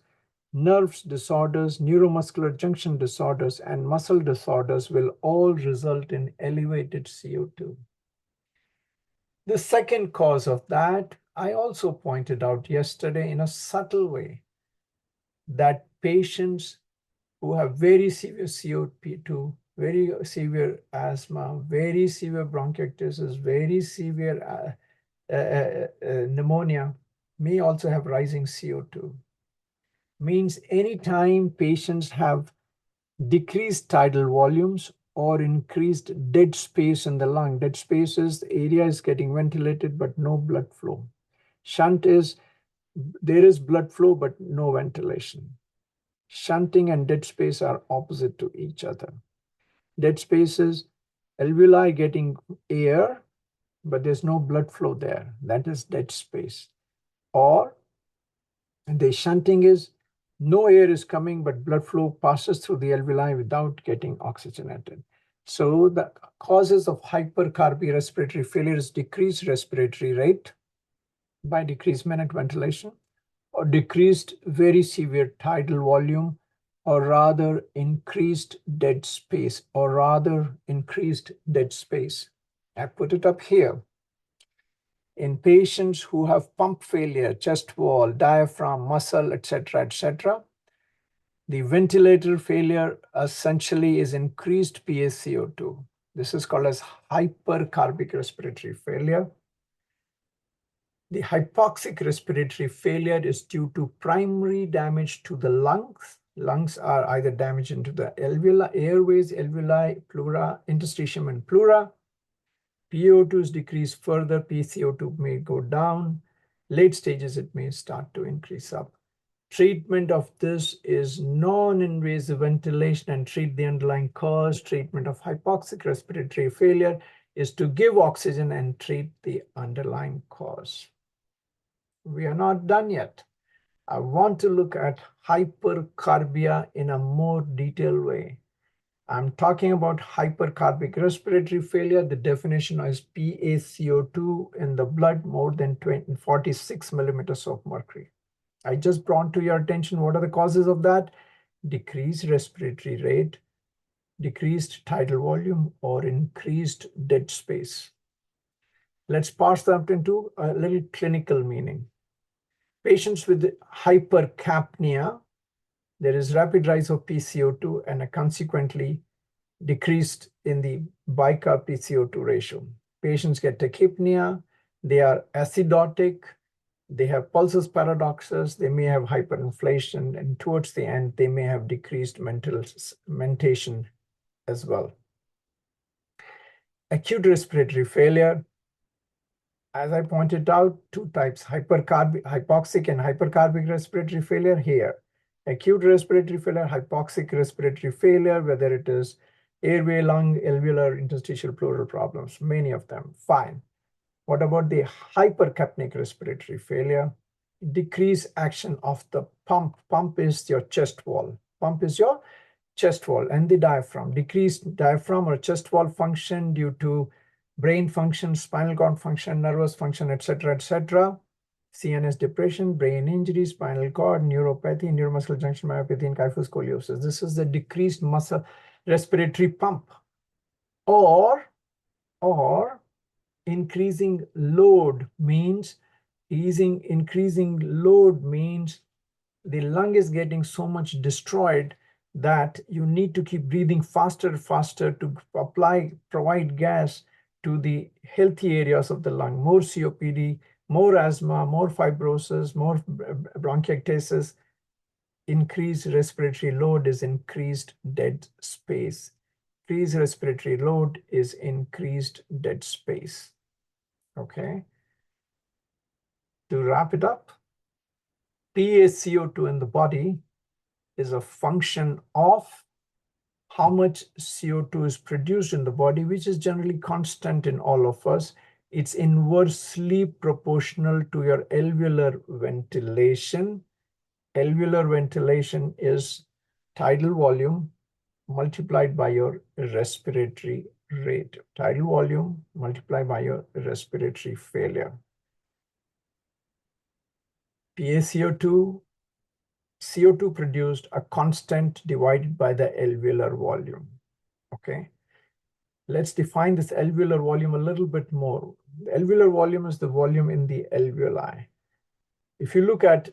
nerves disorders, neuromuscular junction disorders, and muscle disorders will all result in elevated CO2. The second cause of that, I also pointed out yesterday in a subtle way, that patients who have very severe COPD, very severe asthma, very severe bronchiectasis, very severe pneumonia may also have rising CO2. Means anytime patients have decreased tidal volumes or increased dead space in the lung. Dead space is the area is getting ventilated but no blood flow. Shunt is there is blood flow but no ventilation. Shunting and dead space are opposite to each other. Dead space is alveoli getting air, but there's no blood flow there. That is dead space. Or the shunting is no air is coming, but blood flow passes through the alveoli without getting oxygenated. So the causes of hypercarbic respiratory failure is decreased respiratory rate by decreased minute ventilation, or decreased very severe tidal volume, or rather increased dead space, or rather increased dead space. I put it up here. In patients who have pump failure, chest wall, diaphragm, muscle, etc., the ventilator failure essentially is increased PaCO2. This is called as hypercarbic respiratory failure. The hypoxic respiratory failure is due to primary damage to the lungs. Lungs are either damaged into the alveoli, airways, alveoli, pleura, interstitium, and pleura. PO2 is decreased further, PCO2 may go down. Late stages, it may start to increase up. Treatment of this is non-invasive ventilation and treat the underlying cause. Treatment of hypoxic respiratory failure is to give oxygen and treat the underlying cause. We are not done yet. I want to look at hypercarbia in a more detailed way. I'm talking about hypercarbic respiratory failure. The definition is PaCO2 in the blood more than 46 millimeters of mercury. I just brought to your attention what are the causes of that? Decreased respiratory rate, decreased tidal volume, or increased dead space. Let's parse that into a little clinical meaning. Patients with hypercapnia, there is rapid rise of PCO2 and a consequently decreased in the bicarb PCO2 ratio. Patients get tachypnea, they are acidotic, they have pulsus paradoxus, they may have hyperinflation, and towards the end, they may have decreased mentation as well. Acute respiratory failure, as I pointed out, two types, hypoxic and hypercarbic respiratory failure here. Acute respiratory failure, hypoxic respiratory failure, whether it is airway, lung, alveolar, interstitial, pleural problems, many of them, fine. What about the hypercapnic respiratory failure? Decreased action of the pump. Pump is your chest wall. Pump is your chest wall and the diaphragm. Decreased diaphragm or chest wall function due to brain function, spinal cord function, nervous function, etc., etc. CNS depression, brain injury, spinal cord, neuropathy, neuromuscular junction myopathy, and kyphoscoliosis. This is the decreased muscle respiratory pump. Or increasing load means increasing load means the lung is getting so much destroyed that you need to keep breathing faster to provide gas to the healthy areas of the lung. More COPD, more asthma, more fibrosis, more bronchiectasis increased respiratory load is increased dead space. Increased respiratory load is increased dead space. Okay. To wrap it up, PaCO2 in the body is a function of how much CO2 is produced in the body, which is generally constant in all of us. It's inversely proportional to your alveolar ventilation. Alveolar ventilation is tidal volume multiplied by your respiratory rate. Tidal volume multiplied by your respiratory failure. PaCO2, CO2 produced a constant divided by the alveolar volume. Okay. Let's define this alveolar volume a little bit more. The alveolar volume is the volume in the alveoli. If you look at,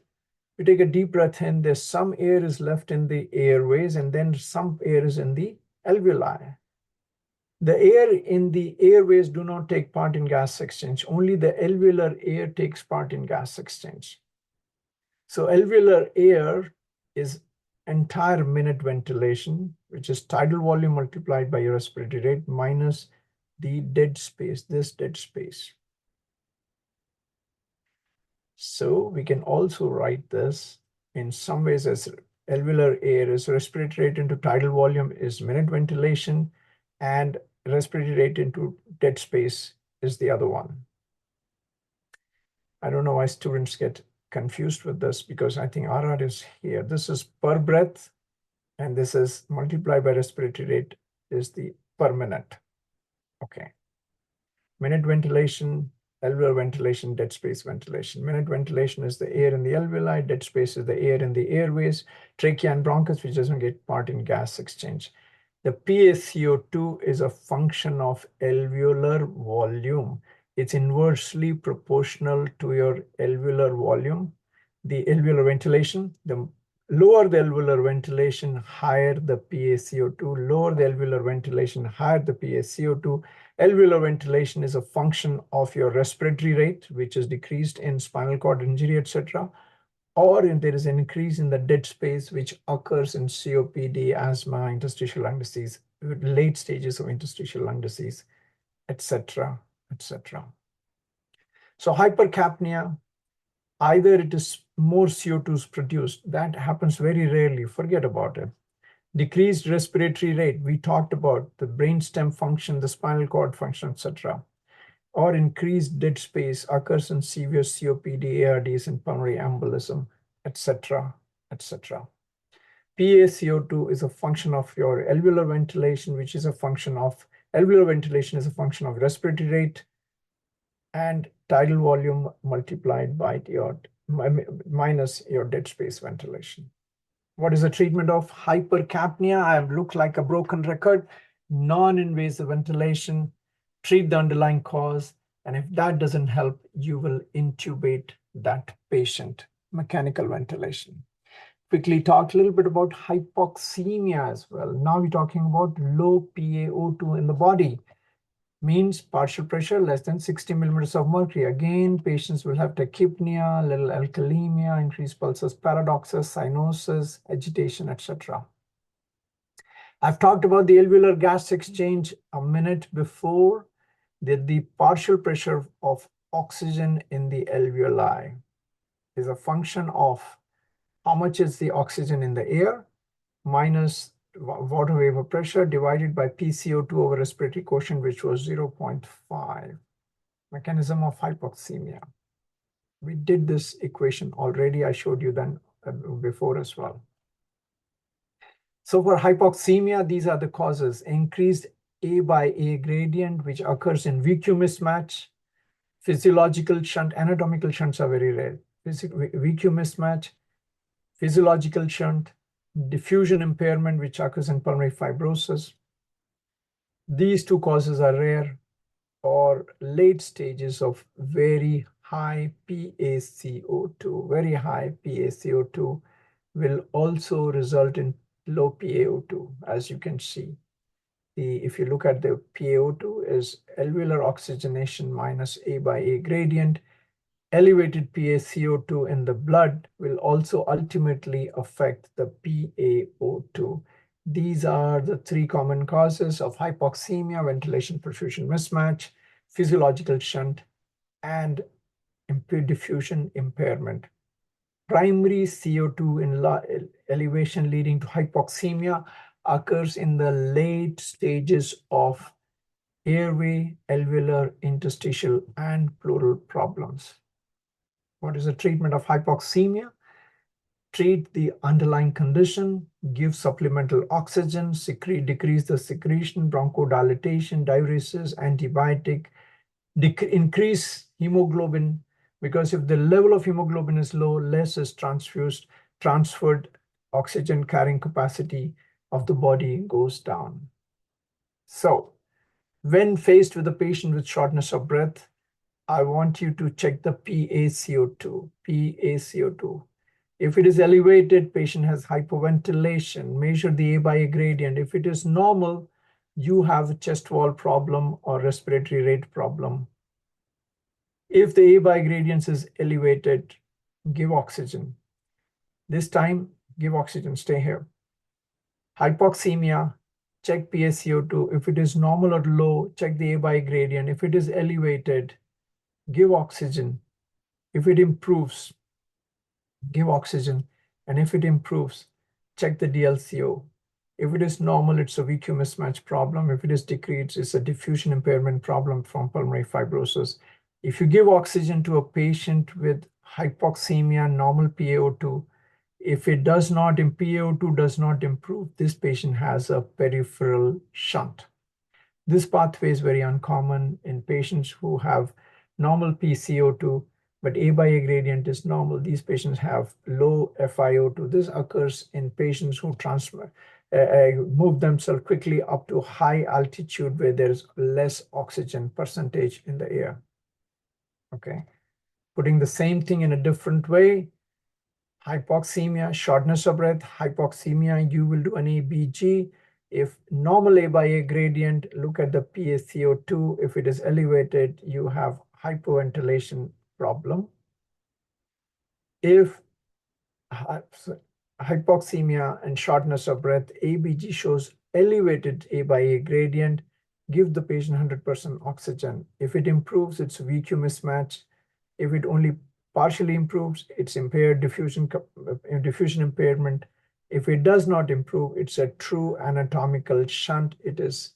you take a deep breath in, there's some air is left in the airways and then some air is in the alveoli. The air in the airways do not take part in gas exchange. Only the alveolar air takes part in gas exchange. So alveolar air is entire minute ventilation, which is tidal volume multiplied by your respiratory rate minus the dead space, this dead space. So we can also write this in some ways as alveolar air is respiratory rate into tidal volume is minute ventilation, and respiratory rate into dead space is the other one. I don't know why students get confused with this because I think RR is here. This is per breath and this is multiplied by respiratory rate is the per minute. Okay. Minute ventilation, alveolar ventilation, dead space ventilation. Minute ventilation is the air in the alveoli, dead space is the air in the airways, trachea and bronchus, which doesn't get part in gas exchange. The PaCO2 is a function of alveolar volume. It's inversely proportional to your alveolar volume. The alveolar ventilation, the lower the alveolar ventilation, higher the PaCO2. Lower the alveolar ventilation, higher the PaCO2. Alveolar ventilation is a function of your respiratory rate, which is decreased in spinal cord injury, etc. Or if there is an increase in the dead space, which occurs in COPD, asthma, interstitial lung disease, late stages of interstitial lung disease, etc., etc. So hypercapnia, either it is more CO2 is produced. That happens very rarely. Forget about it. Decreased respiratory rate. We talked about the brainstem function, the spinal cord function, etc. Or increased dead space occurs in severe COPD, ARDS, and pulmonary embolism, etc., etc. PaCO2 is a function of your alveolar ventilation, which is a function of alveolar ventilation is a function of respiratory rate and tidal volume multiplied by your minus your dead space ventilation. What is the treatment of hypercapnia? I look like a broken record. Non-invasive ventilation, treat the underlying cause, and if that doesn't help, you will intubate that patient. Mechanical ventilation. Quickly talk a little bit about hypoxemia as well. Now we're talking about low PaO2 in the body. Means partial pressure less than 60 millimeters of mercury. Again, patients will have tachypnea, little alkalemia, increased pulses, paradoxus, cyanosis, agitation, etc. I've talked about the alveolar gas exchange a minute before. The partial pressure of oxygen in the alveoli is a function of how much is the oxygen in the air minus water vapor pressure divided by PaCO2 over respiratory quotient, which was 0.5. Mechanism of hypoxemia. We did this equation already. I showed you then before as well. So for hypoxemia, these are the causes. Increased A by A gradient, which occurs in VQ mismatch. Physiological shunt, anatomical shunts are very rare. VQ mismatch, physiological shunt, diffusion impairment, which occurs in pulmonary fibrosis. These two causes are rare, or late stages of very high PaCO2. Very high PaCO2 will also result in low PaO2, as you can see. If you look at the PaO2 is alveolar oxygenation minus A by A gradient. elevated PaCO2 in the blood will also ultimately affect the PaO2. These are the three common causes of hypoxemia, ventilation perfusion mismatch, physiological shunt, and diffusion impairment. Primary CO2 elevation leading to hypoxemia occurs in the late stages of airway, alveolar, interstitial, and pleural problems. What is the treatment of hypoxemia? Treat the underlying condition, give supplemental oxygen, decrease the secretion, bronchodilation, diuresis, antibiotic, increase hemoglobin, because if the level of hemoglobin is low, less is transferred oxygen carrying capacity of the body goes down. So when faced with a patient with shortness of breath, I want you to check the PaCO2. PaCO2. If it is elevated, patient has hypoventilation. Measure the A by A gradient. If it is normal, you have a chest wall problem or respiratory rate problem. If the A by gradient is elevated, give oxygen. This time, give oxygen, stay here. Hypoxemia, check PaCO2. If it is normal or low, check the A by gradient. If it is elevated, give oxygen. If it improves, give oxygen. And if it improves, check the DLCO. If it is normal, it's a VQ mismatch problem. If it is decreased, it's a diffusion impairment problem from pulmonary fibrosis. If you give oxygen to a patient with hypoxemia, normal PaO2, if it does not, PaO2 does not improve, this patient has a peripheral shunt. This pathway is very uncommon in patients who have normal PCO2, but A by A gradient is normal. These patients have low FiO2. This occurs in patients who move themselves quickly up to high altitude where there's less oxygen percentage in the air. Okay, putting the same thing in a different way, hypoxemia, shortness of breath, hypoxemia, you will do an ABG. If normal A by A gradient, look at the PaCO2. If it is elevated, you have hypoventilation problem. If hypoxemia and shortness of breath, ABG shows elevated A by A gradient, give the patient 100% oxygen. If it improves, it's VQ mismatch. If it only partially improves, it's impaired diffusion impairment. If it does not improve, it's a true anatomical shunt. It is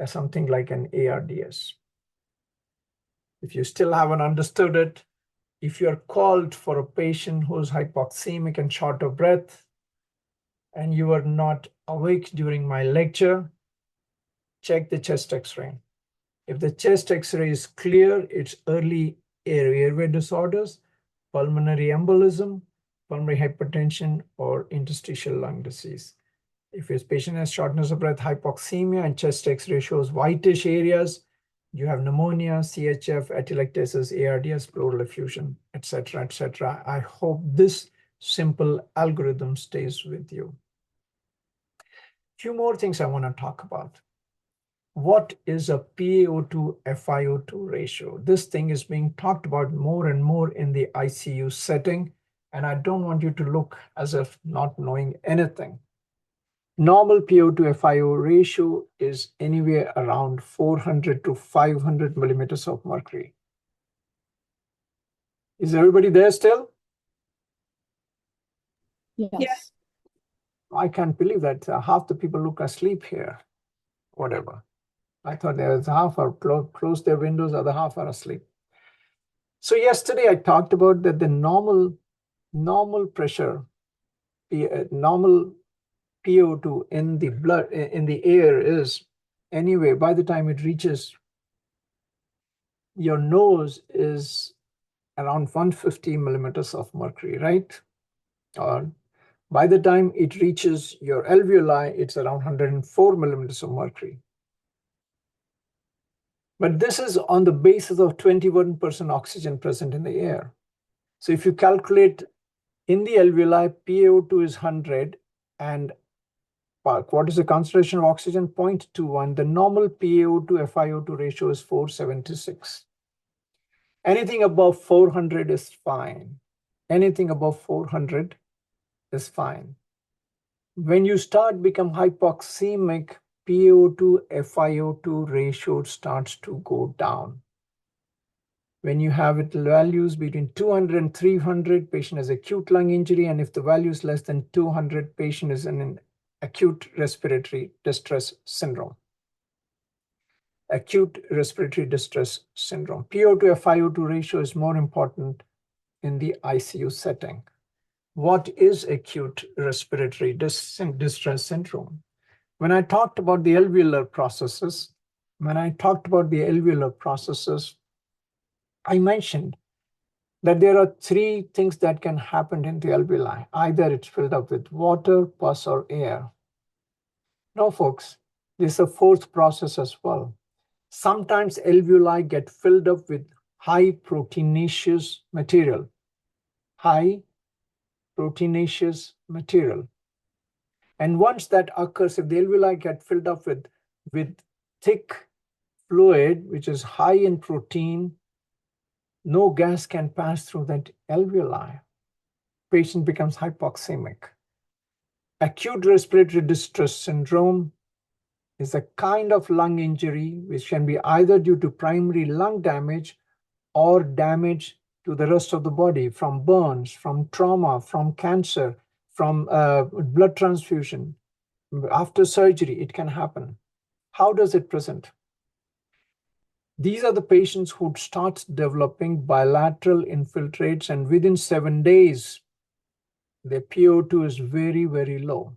something like an ARDS. If you still haven't understood it, if you're called for a patient who's hypoxemic and short of breath, and you are not awake during my lecture, check the chest X-ray. If the chest X-ray is clear, it's early airway disorders, pulmonary embolism, pulmonary hypertension, or interstitial lung disease. If your patient has shortness of breath, hypoxemia, and chest X-ray shows whitish areas, you have pneumonia, CHF, atelectasis, ARDS, pleural effusion, etc., etc. I hope this simple algorithm stays with you. Few more things I want to talk about. What is a PaO2 FiO2 ratio? This thing is being talked about more and more in the ICU setting, and I don't want you to look as if not knowing anything. Normal PaO2 FiO ratio is anywhere around 400 to 500 millimeters of mercury. Is everybody there still? Yes. I can't believe that half the people look asleep here. Whatever. I thought there was half are close their windows, other half are asleep. So yesterday I talked about that the normal pressure, normal PO2 in the blood, in the air is, anyway, by the time it reaches your nose is around 150 millimeters of mercury, right? Or by the time it reaches your alveoli, it's around 104 millimeters of mercury. But this is on the basis of 21% oxygen present in the air. So if you calculate in the alveoli, PaO2 is 100, and what is the concentration of oxygen? 0.21. The normal PaO2 FiO2 ratio is 476. Anything above 400 is fine. Anything above 400 is fine. When you start become hypoxemic, PaO2 FiO2 ratio starts to go down. When you have it values between 200 and 300, patient has acute lung injury, and if the value is less than 200, patient is in an acute respiratory distress syndrome. Acute respiratory distress syndrome. PaO2 FiO2 ratio is more important in the ICU setting. What is acute respiratory distress syndrome? When I talked about the alveolar processes, I mentioned that there are three things that can happen in the alveoli. Either it's filled up with water, pus, or air. No, folks, there's a fourth process as well. Sometimes alveoli get filled up with high proteinaceous material. High proteinaceous material. And once that occurs, if the alveoli get filled up with thick fluid, which is high in protein, no gas can pass through that alveoli. Patient becomes hypoxemic. Acute respiratory distress syndrome is a kind of lung injury which can be either due to primary lung damage or damage to the rest of the body from burns, from trauma, from cancer, from blood transfusion. After surgery, it can happen. How does it present? These are the patients who start developing bilateral infiltrates, and within 7 days, their PO2 is very, very low.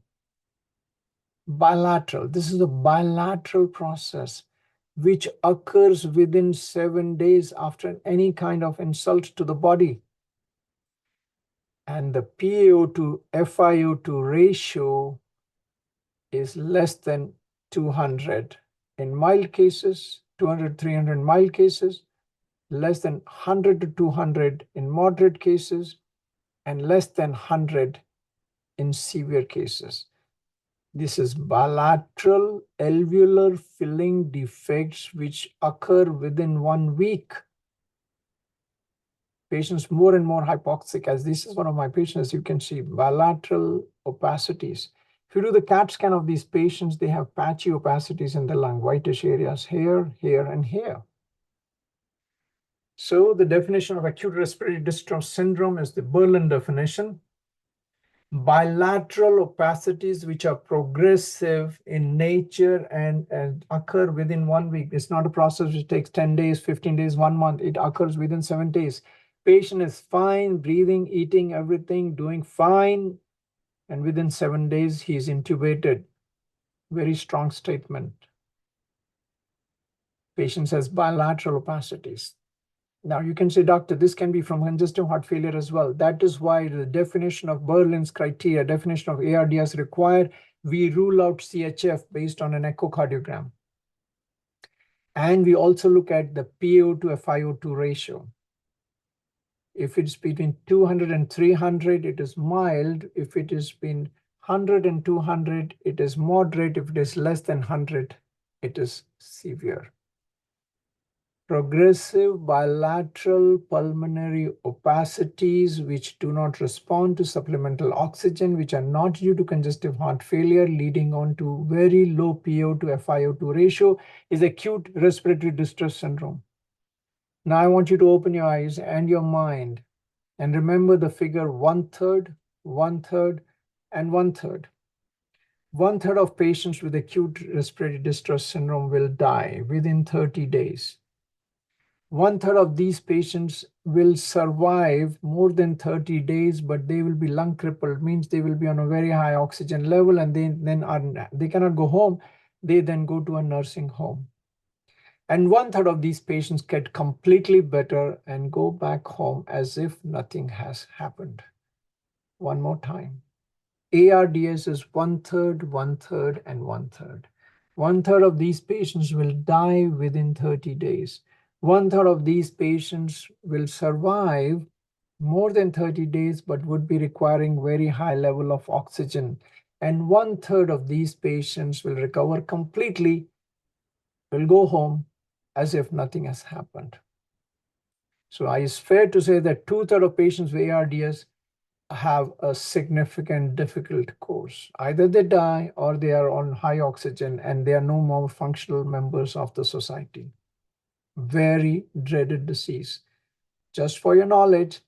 Bilateral, this is a bilateral process which occurs within 7 days after any kind of insult to the body. And the PaO2 FiO2 ratio is less than 200 in mild cases, 200, 300 mild cases, less than 100 to 200 in moderate cases, and less than 100 in severe cases. This is bilateral alveolar filling defects which occur within 1 week. Patients more and more hypoxic, as this is one of my patients, you can see bilateral opacities. If you do the CAT scan of these patients, they have patchy opacities in the lung, whitish areas here, here, and here. So the definition of acute respiratory distress syndrome is the Berlin definition. Bilateral opacities which are progressive in nature and occur within 1 week. It's not a process which takes 10 days, 15 days, 1 month. It occurs within 7 days. Patient is fine, breathing, eating, everything, doing fine. And within 7 days, he is intubated. Very strong statement. Patient has bilateral opacities. Now you can say, doctor, this can be from congestive heart failure as well. That is why the definition of Berlin's criteria, definition of ARDS require we rule out CHF based on an echocardiogram. And we also look at the PaO2 FiO2 ratio. If it's between 200 and 300, it is mild. If it is between 100 and 200, it is moderate. If it is less than 100, it is severe. Progressive bilateral pulmonary opacities which do not respond to supplemental oxygen, which are not due to congestive heart failure, leading on to very low PaO2 FiO2 ratio, is acute respiratory distress syndrome. Now I want you to open your eyes and your mind and remember the figure 1/3, 1/3, and 1/3. 1/3 of patients with acute respiratory distress syndrome will die within 30 days. 1/3 of these patients will survive more than 30 days, but they will be lung crippled, means they will be on a very high oxygen level and they cannot go home. They then go to a nursing home. And 1/3 of these patients get completely better and go back home as if nothing has happened. One more time. ARDS is 1/3, 1/3, and 1/3. 1/3 of these patients will die within 30 days. 1/3 of these patients will survive more than 30 days, but would be requiring very high level of oxygen. And 1/3 of these patients will recover completely, will go home as if nothing has happened. So it's fair to say that 2/3 of patients with ARDS have a significant difficult course. Either they die or they are on high oxygen and they are no more functional members of the society. Very dreaded disease. Just for your knowledge,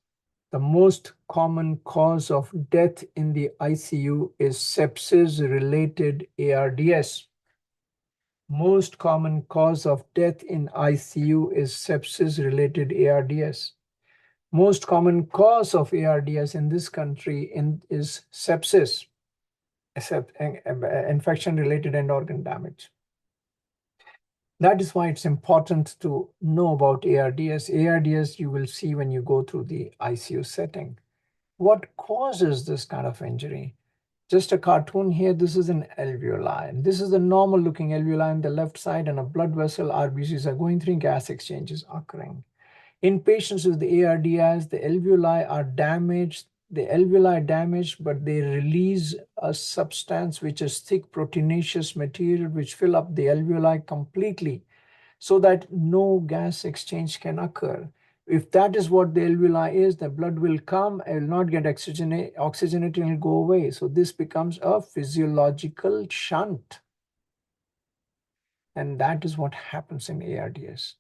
the most common cause of death in the ICU is sepsis-related ARDS. Most common cause of death in ICU is sepsis-related ARDS. Most common cause of ARDS in this country is sepsis, infection-related end organ damage. That is why it's important to know about ARDS. ARDS you will see when you go through the ICU setting. What causes this kind of injury? Just a cartoon here. This is an alveoli. This is the normal looking alveoli on the left side, and a blood vessel, RBCs are going through, gas exchanges occurring. In patients with the ARDS, the alveoli are damaged. The alveoli are damaged, but they release a substance which is thick proteinaceous material which fill up the alveoli completely so that no gas exchange can occur. If that is what the alveoli is, the blood will come, it will not get oxygenated and will go away. So this becomes a physiological shunt. And that is what happens in ARDS.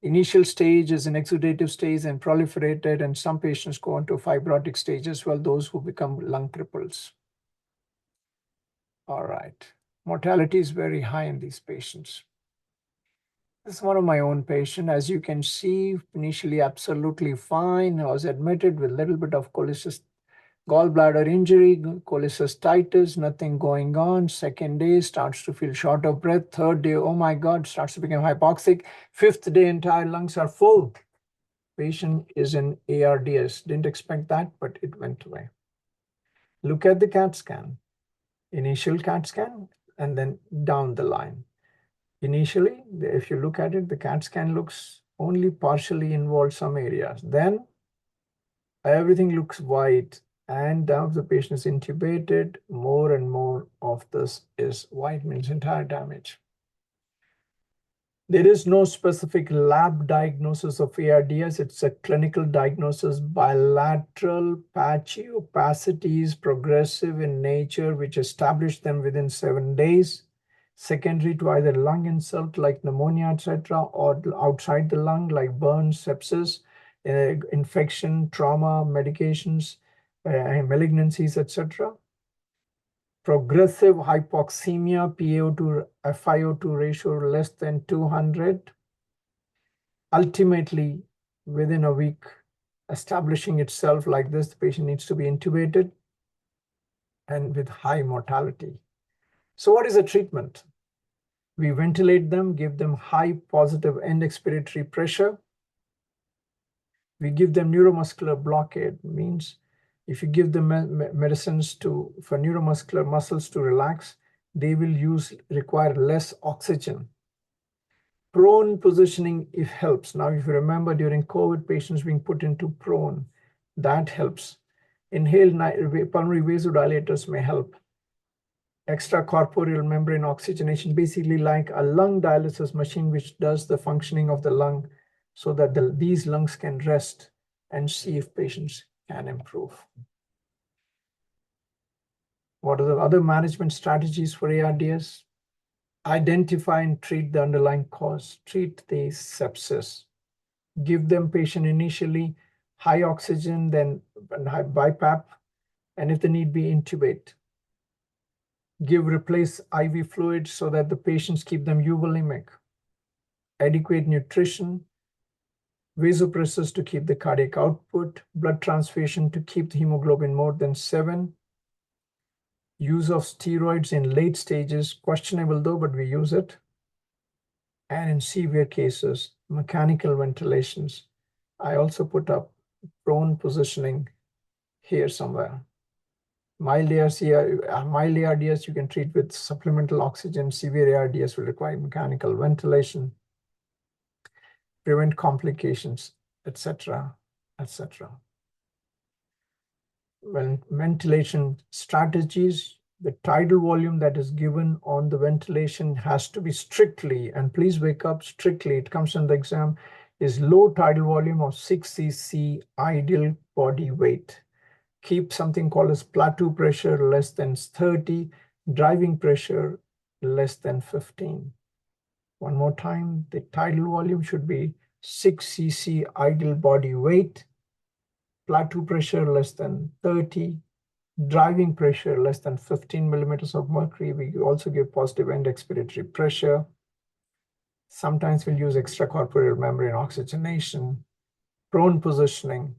Initial stage is an exudative stage and proliferated, and some patients go into fibrotic stages, well, those who become lung cripples. All right. Mortality is very high in these patients. This is one of my own patients. As you can see, initially absolutely fine. I was admitted with a little bit of gallbladder injury, cholecystitis, nothing going on. Second day, starts to feel short of breath. Third day, oh my God, starts to become hypoxic. Fifth day, entire lungs are full. Patient is in ARDS. Didn't expect that, but it went away. Look at the CAT scan. Initial CAT scan, and then down the line. Initially, if you look at it, the CAT scan looks only partially involved some areas. Then everything looks white, and now the patient is intubated. More and more of this is white, means entire damage. There is no specific lab diagnosis of ARDS. It's a clinical diagnosis, bilateral patchy opacities, progressive in nature, which establish them within 7 days. Secondary to either lung insult like pneumonia, etc., or outside the lung like burns, sepsis, infection, trauma, medications, malignancies, etc. Progressive hypoxemia, PaO2, FiO2 ratio less than 200. Ultimately, within a week, establishing itself like this, the patient needs to be intubated and with high mortality. So what is the treatment? We ventilate them, give them high positive end expiratory pressure. We give them neuromuscular blockade, means if you give them medicines for neuromuscular muscles to relax, they will require less oxygen. Prone positioning, if helps. Now, if you remember during COVID, patients being put into prone, that helps. Inhaled pulmonary vasodilators may help. Extracorporeal membrane oxygenation, basically like a lung dialysis machine, which does the functioning of the lung so that these lungs can rest, and see if patients can improve. What are the other management strategies for ARDS? Identify and treat the underlying cause. Treat the sepsis. Give them patient initially high oxygen, then high BiPAP, and if the need be, intubate. Replace IV fluids so that the patients keep them euvolemic. Adequate nutrition, vasopressors to keep the cardiac output, blood transfusion to keep the hemoglobin more than 7. Use of steroids in late stages, questionable though, but we use it. And in severe cases, mechanical ventilations. I also put up prone positioning here somewhere. Mild ARDS you can treat with supplemental oxygen. Severe ARDS will require mechanical ventilation, prevent complications, etc., etc. When ventilation strategies, the tidal volume that is given on the ventilation has to be strictly, and please wake up strictly, it comes in the exam, is low tidal volume of 6 cc ideal body weight. Keep something called as plateau pressure less than 30, driving pressure less than 15. One more time, the tidal volume should be 6 cc ideal body weight, plateau pressure less than 30, driving pressure less than 15 millimeters of mercury. We also give positive end expiratory pressure. Sometimes we'll use extracorporeal membrane oxygenation, prone positioning,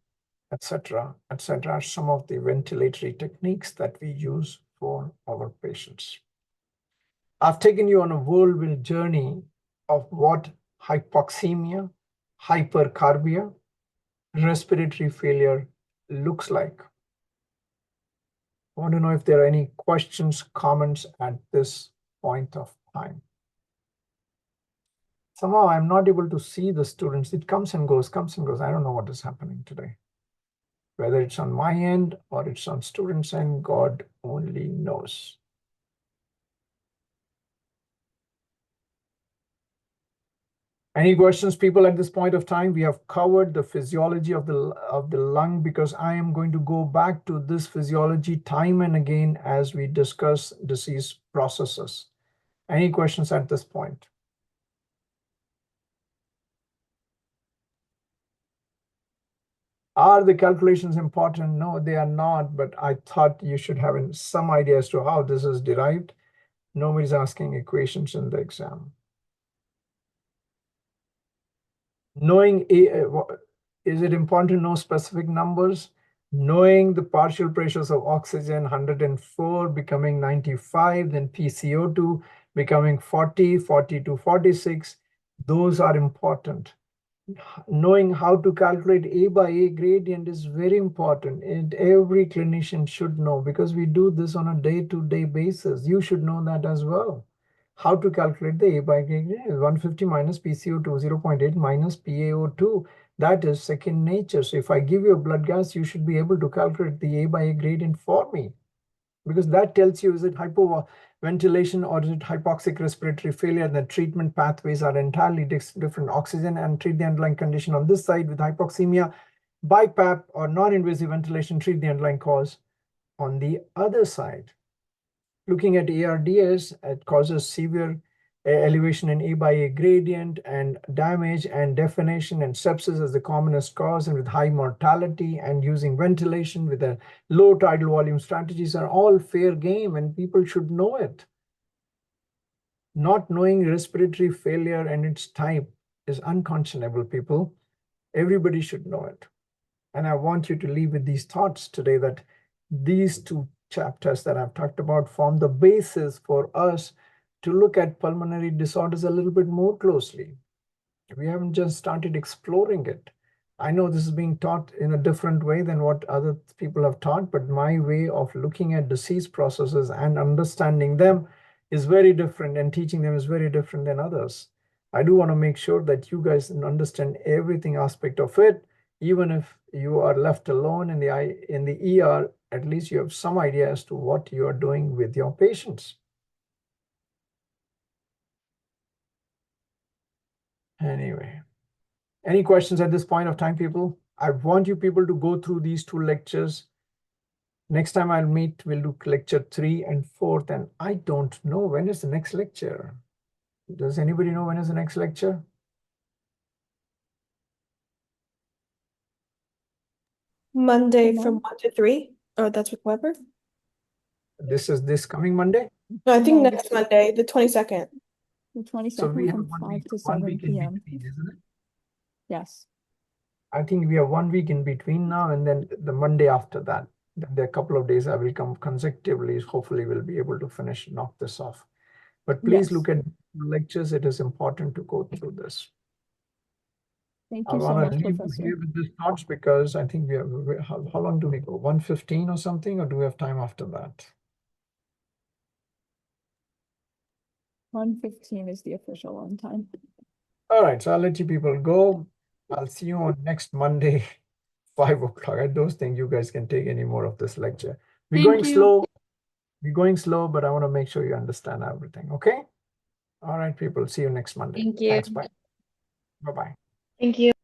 etc., etc. are some of the ventilatory techniques that we use for our patients. I've taken you on a whirlwind journey of what hypoxemia, hypercarbia, respiratory failure looks like. I want to know if there are any questions, comments at this point of time. Somehow I'm not able to see the students. It comes and goes, comes and goes. I don't know what is happening today. Whether it's on my end or it's on students' end, God only knows. Any questions, people, at this point of time? We have covered the physiology of the lung, because I am going to go back to this physiology time and again as we discuss disease processes. Any questions at this point? Are the calculations important? No, they are not, but I thought you should have some idea as to how this is derived. Nobody's asking equations in the exam. Knowing, is it important to know specific numbers? Knowing the partial pressures of oxygen, 104 becoming 95, then PCO2 becoming 40, 40 to 46, those are important. Knowing how to calculate A by A gradient is very important, and every clinician should know, because we do this on a day-to-day basis. You should know that as well. How to calculate the A by A gradient? 150 minus PCO2, 0.8 minus PaO2. That is second nature. So if I give you a blood gas, you should be able to calculate the A by A gradient for me, because that tells you, is it hypoventilation or is it hypoxic respiratory failure? The treatment pathways are entirely different. Oxygen and treat the underlying condition on this side with hypoxemia. BiPAP or non-invasive ventilation, treat the underlying cause on the other side. Looking at ARDS, it causes severe elevation in A by A gradient and damage and definition and sepsis as the commonest cause, and with high mortality, and using ventilation with a low tidal volume strategies are all fair game, and people should know it. Not knowing respiratory failure and its type is unconscionable, people. Everybody should know it. And I want you to leave with these thoughts today, that these two chapters that I've talked about form the basis for us to look at pulmonary disorders a little bit more closely. We haven't just started exploring it. I know this is being taught in a different way than what other people have taught, but my way of looking at disease processes and understanding them is very different, and teaching them is very different than others. I do want to make sure that you guys understand everything aspect of it. Even if you are left alone in the ER, at least you have some idea as to what you are doing with your patients. Anyway, any questions at this point of time, people? I want you people to go through these two lectures. Next time I'll meet, we'll do lecture 3 and 4th, and I don't know when is the next lecture. Does anybody know when is the next lecture? Monday No. from 1 to 3. Oh, that's with Weber? This is this coming Monday? No, I think No. next Monday, the 22nd. The So 22nd we have from 5 to 7 in p.m. between, isn't it? Yes. I think we have 1 week in between now, and then the Monday after that. Then there are a couple of days I will come consecutively. Hopefully we'll be able to knock this off. But please Yes. look at lectures. It is important to go through this. Thank I you so want much, to leave you Professor. here with these thoughts, because I think we have, how long do we go? 1:15 or something, or do we have time after that? 1:15 is the official on time. All right, so I'll let you people go. I'll see you on next Monday, 5 o'clock. Those things you guys can take any more of this lecture. We're Thank going you. slow. We're going slow, but I want to make sure you understand everything. Okay. All right, people. See you next Monday. Thank you. Thanks. Bye. Bye-bye. Thank you.